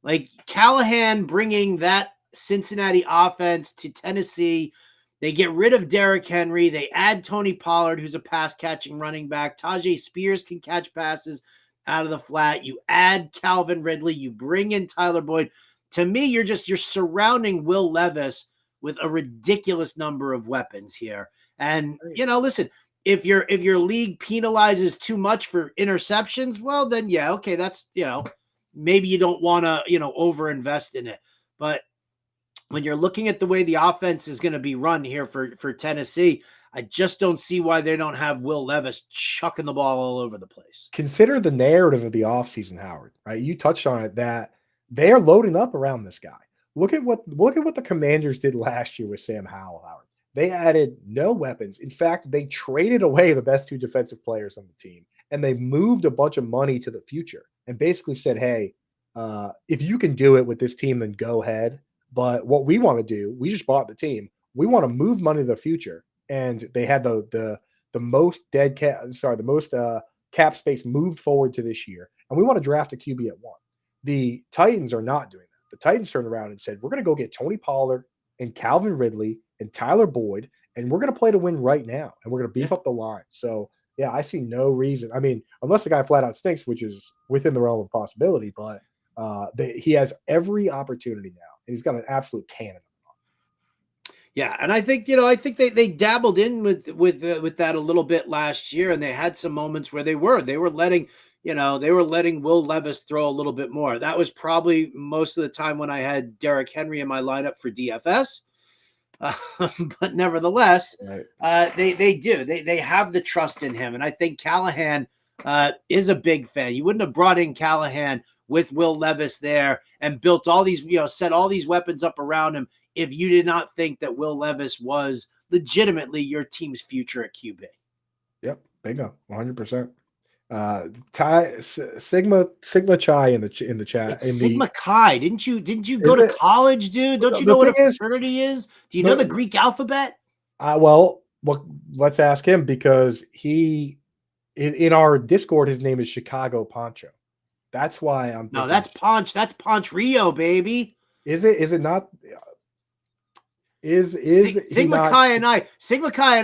Like Callahan bringing that Cincinnati offense to Tennessee. They get rid of Derrick Henry. They add Tony Pollard, who's a pass catching running back. Tajay Spears can catch passes out of the flat. You add Calvin Ridley. You bring in Tyler Boyd. To me, you're surrounding Will Levis with a ridiculous number of weapons here. And listen, if your league penalizes too much for interceptions, well, then okay, that's maybe you don't want to overinvest in it. But when you're looking at the way the offense is going to be run here for Tennessee, I just don't see why they don't have Will Levis chucking the ball all over the place. Consider the narrative of the offseason, Howard, right? You touched on it, that they are loading up around this guy. Look at what the Commanders did last year with Sam Howell, Howard. They added no weapons. In fact, they traded away the best 2 defensive players on the team, and they moved a bunch of money to the future and basically said, hey, if you can do it with this team, then go ahead. But what we want to do, we just bought the team. We want to move money to the future. And they had the most cap space moved forward to this year. And we want to draft a QB at 1. The Titans are not doing that. The Titans turned around and said, we're going to go get Tony Pollard and Calvin Ridley and Tyler Boyd, and we're going to play to win right now. And we're going to beef up the line. So, yeah, I see no reason. I mean, unless the guy flat out stinks, which is within the realm of possibility, but he has every opportunity now. And he's got an absolute cannon. Yeah, and I think they dabbled in with that a little bit last year, and they had some moments where they were letting Will Levis throw a little bit more. That was probably most of the time when I had Derrick Henry in my lineup for DFS, but nevertheless, right. They have the trust in him, and I think Callahan is a big fan. You wouldn't have brought in Callahan with Will Levis there and built all these, set all these weapons up around him if you did not think that Will Levis was legitimately your team's future at QB. Yep, bingo, 100%. Sigma Chi in the chat. It's Sigma Chi. Didn't you go to college, dude? Don't you know what a fraternity is? Do you know the Greek alphabet? Well, let's ask him, because in our Discord, his name is Chicago Poncho. That's why I'm thinking. No, that's Ponch. That's Ponch Rio, baby. Is it not? Sigma Chi and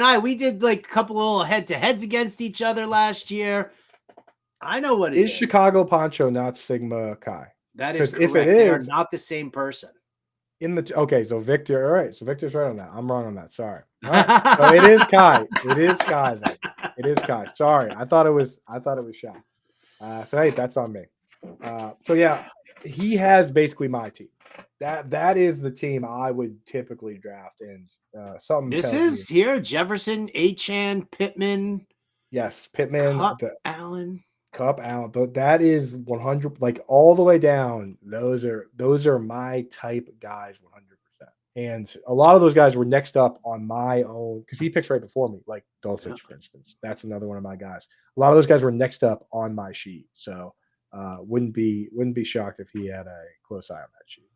I, we did like a couple of little head-to-heads against each other last year. I know what it is. Is Chicago Poncho not Sigma Chi? That is correct. If it is, they are not the same person. So Victor, all right. So Victor's right on that. I'm wrong on that. Sorry. All right. So it is Kai. It is Kai then. It is Kai. Sorry. I thought it was Shaq. So hey, that's on me. So yeah, he has basically my team. That is the team I would typically draft, and something. This is here: Jefferson, Achane, Pittman. Yes, Pittman, Allen. Cup out. That is 100, like all the way down. Those are my type guys 100%. And a lot of those guys were next up on my own because he picks right before me, like Yeah. Dulcich, for instance. That's another one of my guys. A lot of those guys were next up on my sheet. So wouldn't be shocked if he had a close eye on that sheet.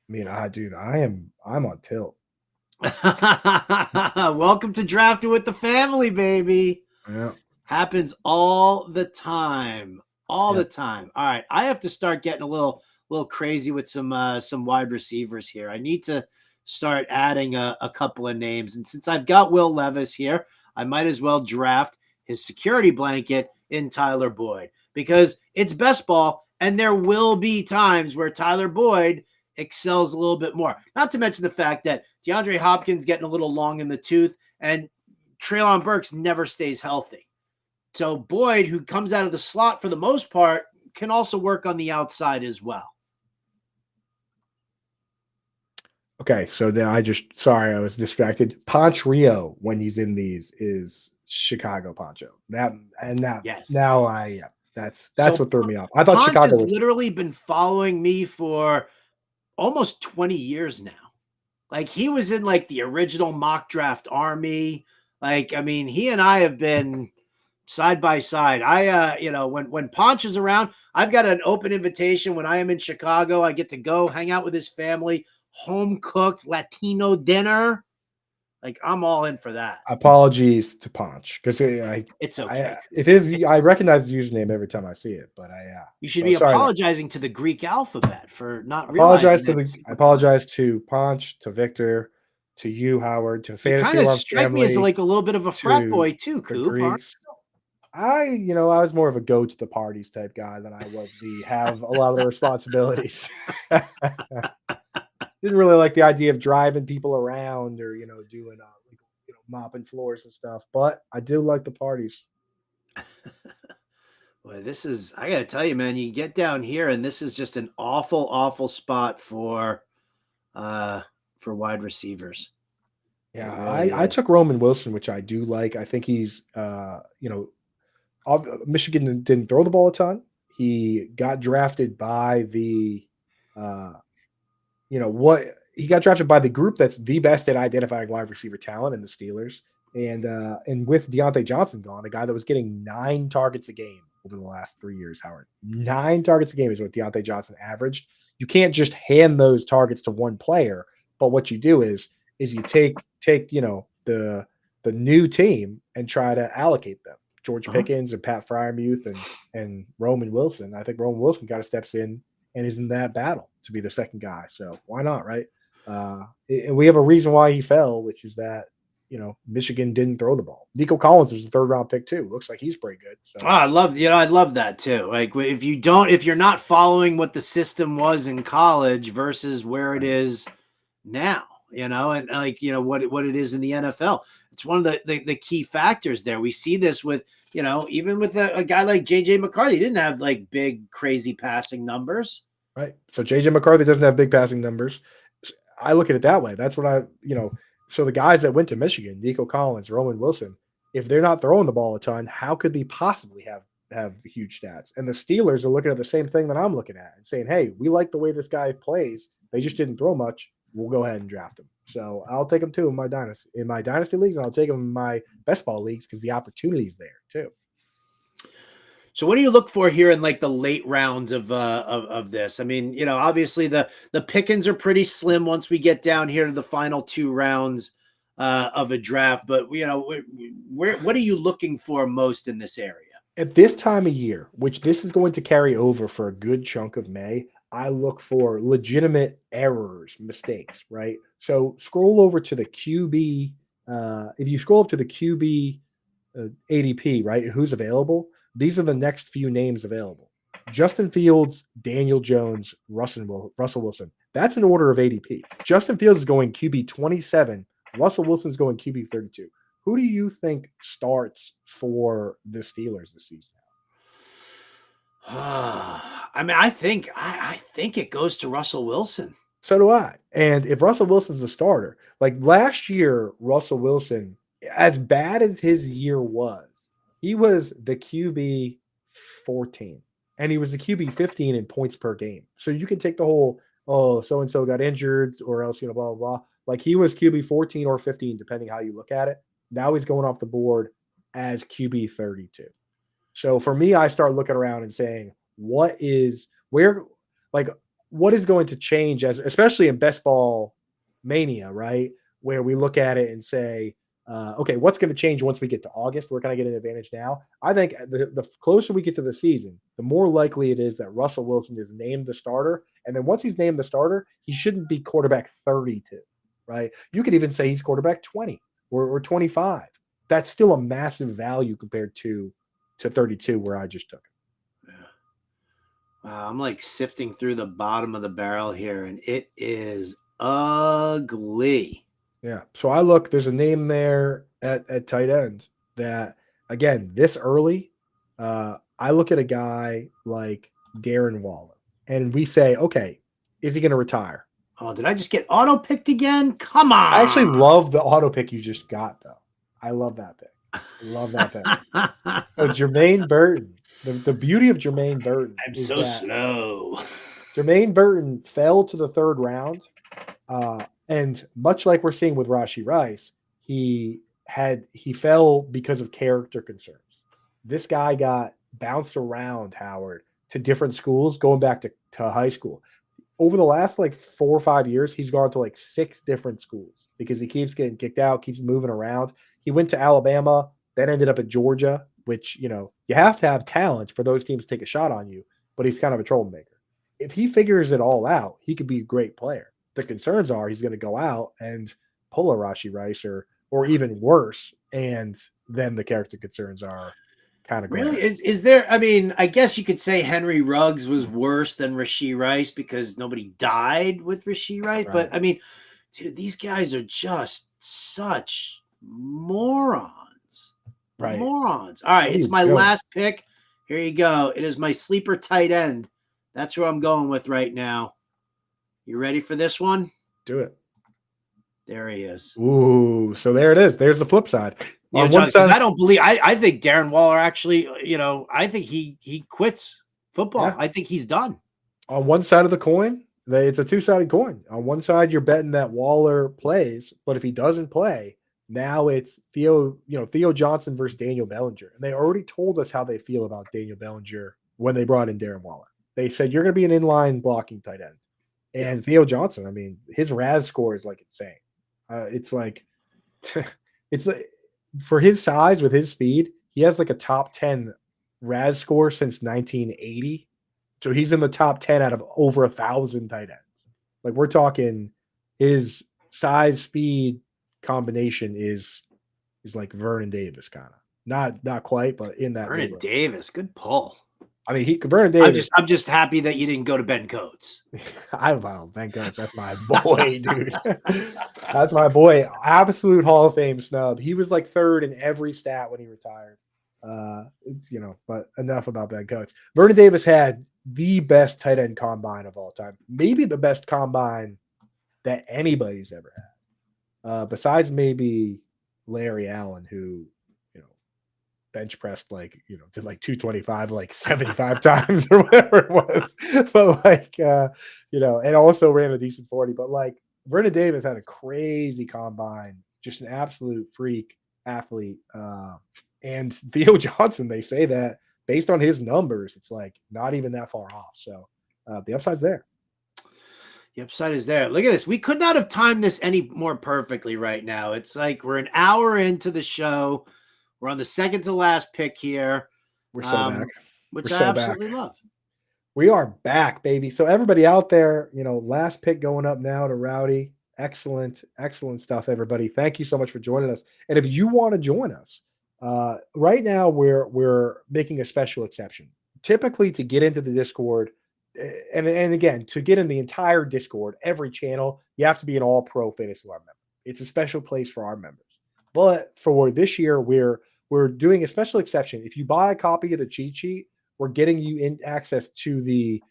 I mean, I'm on tilt. Welcome to drafting with the family, baby. Yeah. Happens all the time. All the Yep. time. All right. I have to start getting a little crazy with some wide receivers here. I need to start adding a couple of names. And since I've got Will Levis here, I might as well draft his security blanket in Tyler Boyd because it's best ball, and there will be times where Tyler Boyd excels a little bit more. Not to mention the fact that DeAndre Hopkins getting a little long in the tooth, and Treylon Burks never stays healthy. So Boyd, who comes out of the slot for the most part, can also work on the outside as well. Okay, so now sorry, I was distracted. Ponch Rio, when he's in these, is Chicago Poncho. Yes. That's So what threw me off. I thought Ponch Chicago has was literally been following me for almost 20 years now. Like he was in like the original mock draft army. Like, I mean, he and I have been side by side. When Ponch is around, I've got an open invitation. When I am in Chicago, I get to go hang out with his family, home cooked Latino dinner. Like I'm all in for that. apologies to Ponch because It's okay. I recognize his username every time I see it, but You should so be sorry there. apologizing to the Greek alphabet for not realizing that. I apologize to Ponch, to Victor, to you, Howard, to You Fantasy kind of Alarm strike me as family, like a little bit of a frat to boy too, the Coop. Greeks. I was more of a go to the parties type guy than I was the have a lot of the responsibilities. Didn't really like the idea of driving people around or doing mopping floors and stuff, but I do like the parties. Well, I gotta tell you, man, you get down here and this is just an awful, awful spot uh for wide receivers. Yeah, It really I is. took Roman Wilson, which I do like. I think he's Michigan didn't throw the ball a ton. He got drafted by uh, he got drafted by the group that's the best at identifying wide receiver talent in the Steelers. And with Deontay Johnson gone, a guy that was getting 9 targets a game over the last 3 years, Howard. 9 targets a game is what Deontay Johnson averaged. You can't just hand those targets to one player, but what you do is you take the new team and try to allocate them. George Uh-huh. Pickens and Pat Fryermuth and Roman Wilson. I think Roman Wilson kind of steps in and is in that battle to be the second guy. So why not, right? And we have a reason why he fell, which is that Michigan didn't throw the ball. Nico Collins is a 3rd-round pick too. Looks like he's pretty good. So I love that too. Like if you're not following what the system was in college versus where it is now, and like what it is in the NFL. It's one of the key factors there. We see this with even with a guy like JJ McCarthy. He didn't have like big crazy passing numbers. right. So JJ McCarthy doesn't have big passing numbers. I look at it that way. That's what so the guys that went to Michigan, Nico Collins, Roman Wilson, if they're not throwing the ball a ton, how could they possibly have huge stats? And the Steelers are looking at the same thing that I'm looking at and saying, hey, we like the way this guy plays. They just didn't throw much. We'll go ahead and draft him. So I'll take him too in my dynasty leagues, and I'll take him in my best ball leagues because the opportunity is there too. So what do you look for here in like the late rounds of this? I mean, obviously the pickings are pretty slim once we get down here to the final 2 rounds of a draft, but what are you looking for most in this area? At this time of year, which this is going to carry over for a good chunk of May, I look for legitimate errors, mistakes, right? So scroll over to the QB. If you scroll up to the QB ADP, right, who's available, these are the next few names available. Justin Fields, Daniel Jones, Russell Wilson. That's an order of ADP. Justin Fields is going QB 27. Russell Wilson's going QB 32. Who do you think starts for the Steelers this season? I mean, I think it goes to Russell Wilson. So do I. And if Russell Wilson's the starter, like last year, Russell Wilson, as bad as his year was, he was the QB 14 and he was the QB 15 in points per game. So you can take the whole oh, so and so got injured, or else blah blah blah. Like he was QB 14 or 15, depending how you look at it. Now he's going off the board as QB 32. So for me, I start looking around and saying, what is where, like, what is going to change as, especially in best ball mania, right? Where we look at it and say, okay, what's going to change once we get to August? Where can I get an advantage now? I think the closer we get to the season, the more likely it is that Russell Wilson is named the starter. And then once he's named the starter, he shouldn't be quarterback 32, right? You could even say he's quarterback 20 or 25. That's still a massive value compared to 32, where I just took it. I'm like sifting through the bottom of the barrel here, and it is ugly. Yeah. So I look, there's a name there at tight end that, again, this early, I look at a guy like Darren Waller, and we say, okay, is he going to retire? Oh, did I just get auto picked again? Come on. I actually love the auto pick you just got, though. I love that pick. I love that pick. So Jermaine Burton, the beauty of Jermaine Burton. I'm so slow. Jermaine Burton fell to the third round. And much like we're seeing with Rashee Rice, he fell because of character concerns. This guy got bounced around, Howard, to different schools, going back to high school. Over the last like 4 or 5 years, he's gone to like 6 different schools because he keeps getting kicked out, keeps moving around. He went to Alabama, then ended up at Georgia, which, you have to have talent for those teams to take a shot on you, but he's kind of a troublemaker. If he figures it all out, he could be a great player. The concerns are he's going to go out and pull a Rashee Rice or even worse, and then the character concerns are kind of really. Is there? I mean, I guess you could say Henry Ruggs was worse than Rashee Rice because nobody died with Rashee Rice. Right. But I mean, dude, these guys are just such morons. Right, morons. All right, it's my last pick. Here you go. It is my sleeper tight end. That's who I'm going with right now. You ready for this one? Do it. There he is. Ooh, so there it is. There's the flip side. Yeah, John, because I don't believe. I think Darren Waller actually. I think he quits football. Yeah. I think he's done. On one side of the coin, it's a two-sided coin. On one side, you're betting that Waller plays, but if he doesn't play, now it's Theo Johnson versus Daniel Bellinger, and they already told us how they feel about Daniel Bellinger when they brought in Darren Waller. They said you're going to be an inline blocking tight end. And Theo Johnson, I mean, his RAS score is like insane. It's like for his size with his speed, he has like a top 10 RAS score since 1980. So he's in the top 10 out of over 1,000 tight ends. Like we're talking, his size speed combination is like Vernon Davis kind of. Not quite, but in that. Vernon Davis, good pull. I mean, Vernon Davis. I'm just happy that you didn't go to Ben Coates. Ben Coates, that's my boy, dude. That's my boy. Absolute Hall of Fame snub. He was like third in every stat when he retired. But enough about Ben Coates. Vernon Davis had the best tight end combine of all time. Maybe the best combine that anybody's ever had. Besides maybe Larry Allen, who bench pressed did like 225 like 75 times or whatever it was, but and also ran a decent 40. But like Vernon Davis had a crazy combine, just an absolute freak athlete. And Theo Johnson, they say that based on his numbers, it's like not even that far off. So the upside's there. The upside is there. Look at this. We could not have timed this any more perfectly right now. It's like we're an hour into the show. We're on the second to last pick here. We're so back. Which I absolutely love. We are back, baby. So everybody out there, last pick going up now to Rowdy. Excellent, excellent stuff, everybody. Thank you so much for joining us. And if you want to join us, right now we're making a special exception. Typically to get into the Discord, and again, to get in the entire Discord, every channel, you have to be an all-pro Fantasy Alarm member. It's a special place for our members. But for this year, we're doing a special exception. If you buy a copy of the cheat sheet, we're getting you in access to the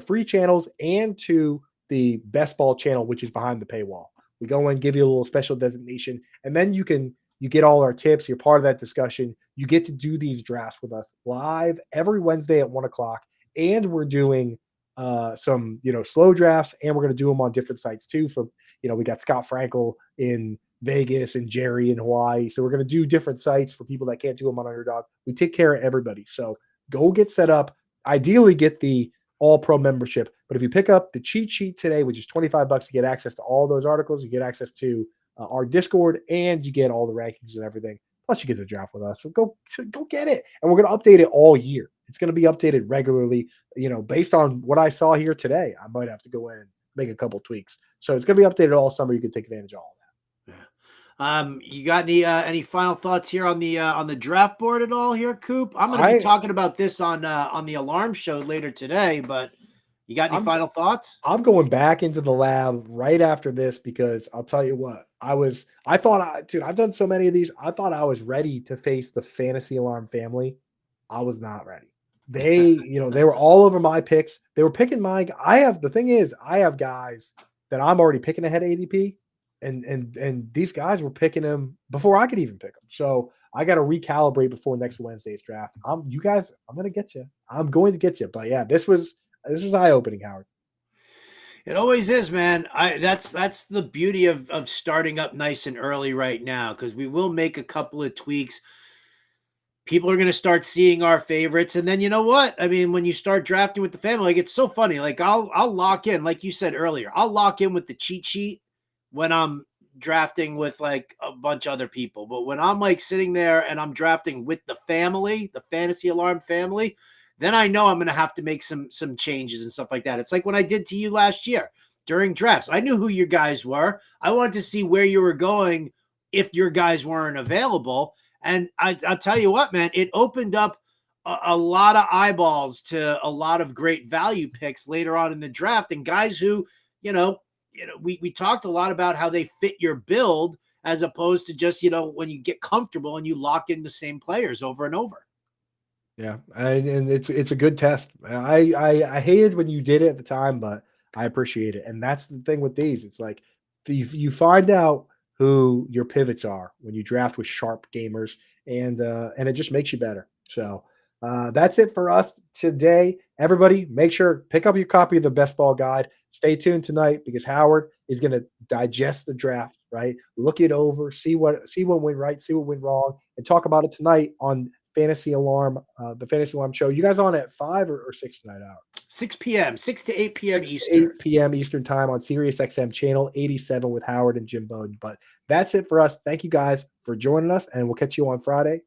free channels and to the best ball channel, which is behind the paywall. We go in, give you a little special designation, and then you get all our tips. You're part of that discussion. You get to do these drafts with us live every Wednesday at 1:00, and we're doing some slow drafts, and we're going to do them on different sites too. For we got Scott Frankel in Vegas and Jerry in Hawaii, so we're going to do different sites for people that can't do them on Underdog. We take care of everybody, so go get set up. Ideally, get the All Pro membership, but if you pick up the cheat sheet today, which is $25 to get access to all those articles, you get access to our Discord, and you get all the rankings and everything. Plus, you get the draft with us. So go get it, and we're going to update it all year. It's going to be updated regularly. Based on what I saw here today, I might have to go in and make a couple tweaks. So it's going to be updated all summer. You can take advantage of all that. Yeah. You got any final thoughts here on the draft board at all here, Coop? I'm going to be talking about this on the Alarm Show later today, but you got any final thoughts? I'm going back into the lab right after this because I'll tell you what, I've done so many of these. I thought I was ready to face the Fantasy Alarm family. I was not ready. They were all over my picks. They were picking the thing is, I have guys that I'm already picking ahead of ADP, and these guys were picking them before I could even pick them. So I got to recalibrate before next Wednesday's draft. I'm going to get you. I'm going to get you. But yeah, this was eye-opening, Howard. It always is, man. That's the beauty of starting up nice and early right now, because we will make a couple of tweaks. People are going to start seeing our favorites. And then you know what? I mean, when you start drafting with the family, like, it's so funny. Like I'll lock in, like you said earlier, I'll lock in with the cheat sheet when I'm drafting with like a bunch of other people. But when I'm like sitting there and I'm drafting with the family, the Fantasy Alarm family, then I know I'm going to have to make some changes and stuff like that. It's like when I did to you last year during drafts. I knew who your guys were. I wanted to see where you were going if your guys weren't available. And I'll tell you what, man, it opened up a lot of eyeballs to a lot of great value picks later on in the draft, and guys who, we talked a lot about how they fit your build as opposed to just, when you get comfortable and you lock in the same players over and over. Yeah, and it's a good test. I hated when you did it at the time, but I appreciate it. And that's the thing with these. It's like you find out who your pivots are when you draft with sharp gamers, and it just makes you better. So that's it for us today. Everybody, make sure pick up your copy of the Best Ball Guide. Stay tuned tonight because Howard is going to digest the draft, right? Look it over, see what went right, see what went wrong, and talk about it tonight on Fantasy Alarm, the Fantasy Alarm show. You guys on at 5 or 6 tonight out? 6 p.m., 6 to 8 p.m. Eastern. 8 p.m. Eastern time on Sirius XM channel 87 with Howard and Jim Bowden. But that's it for us. Thank you guys for joining us, and we'll catch you on Friday.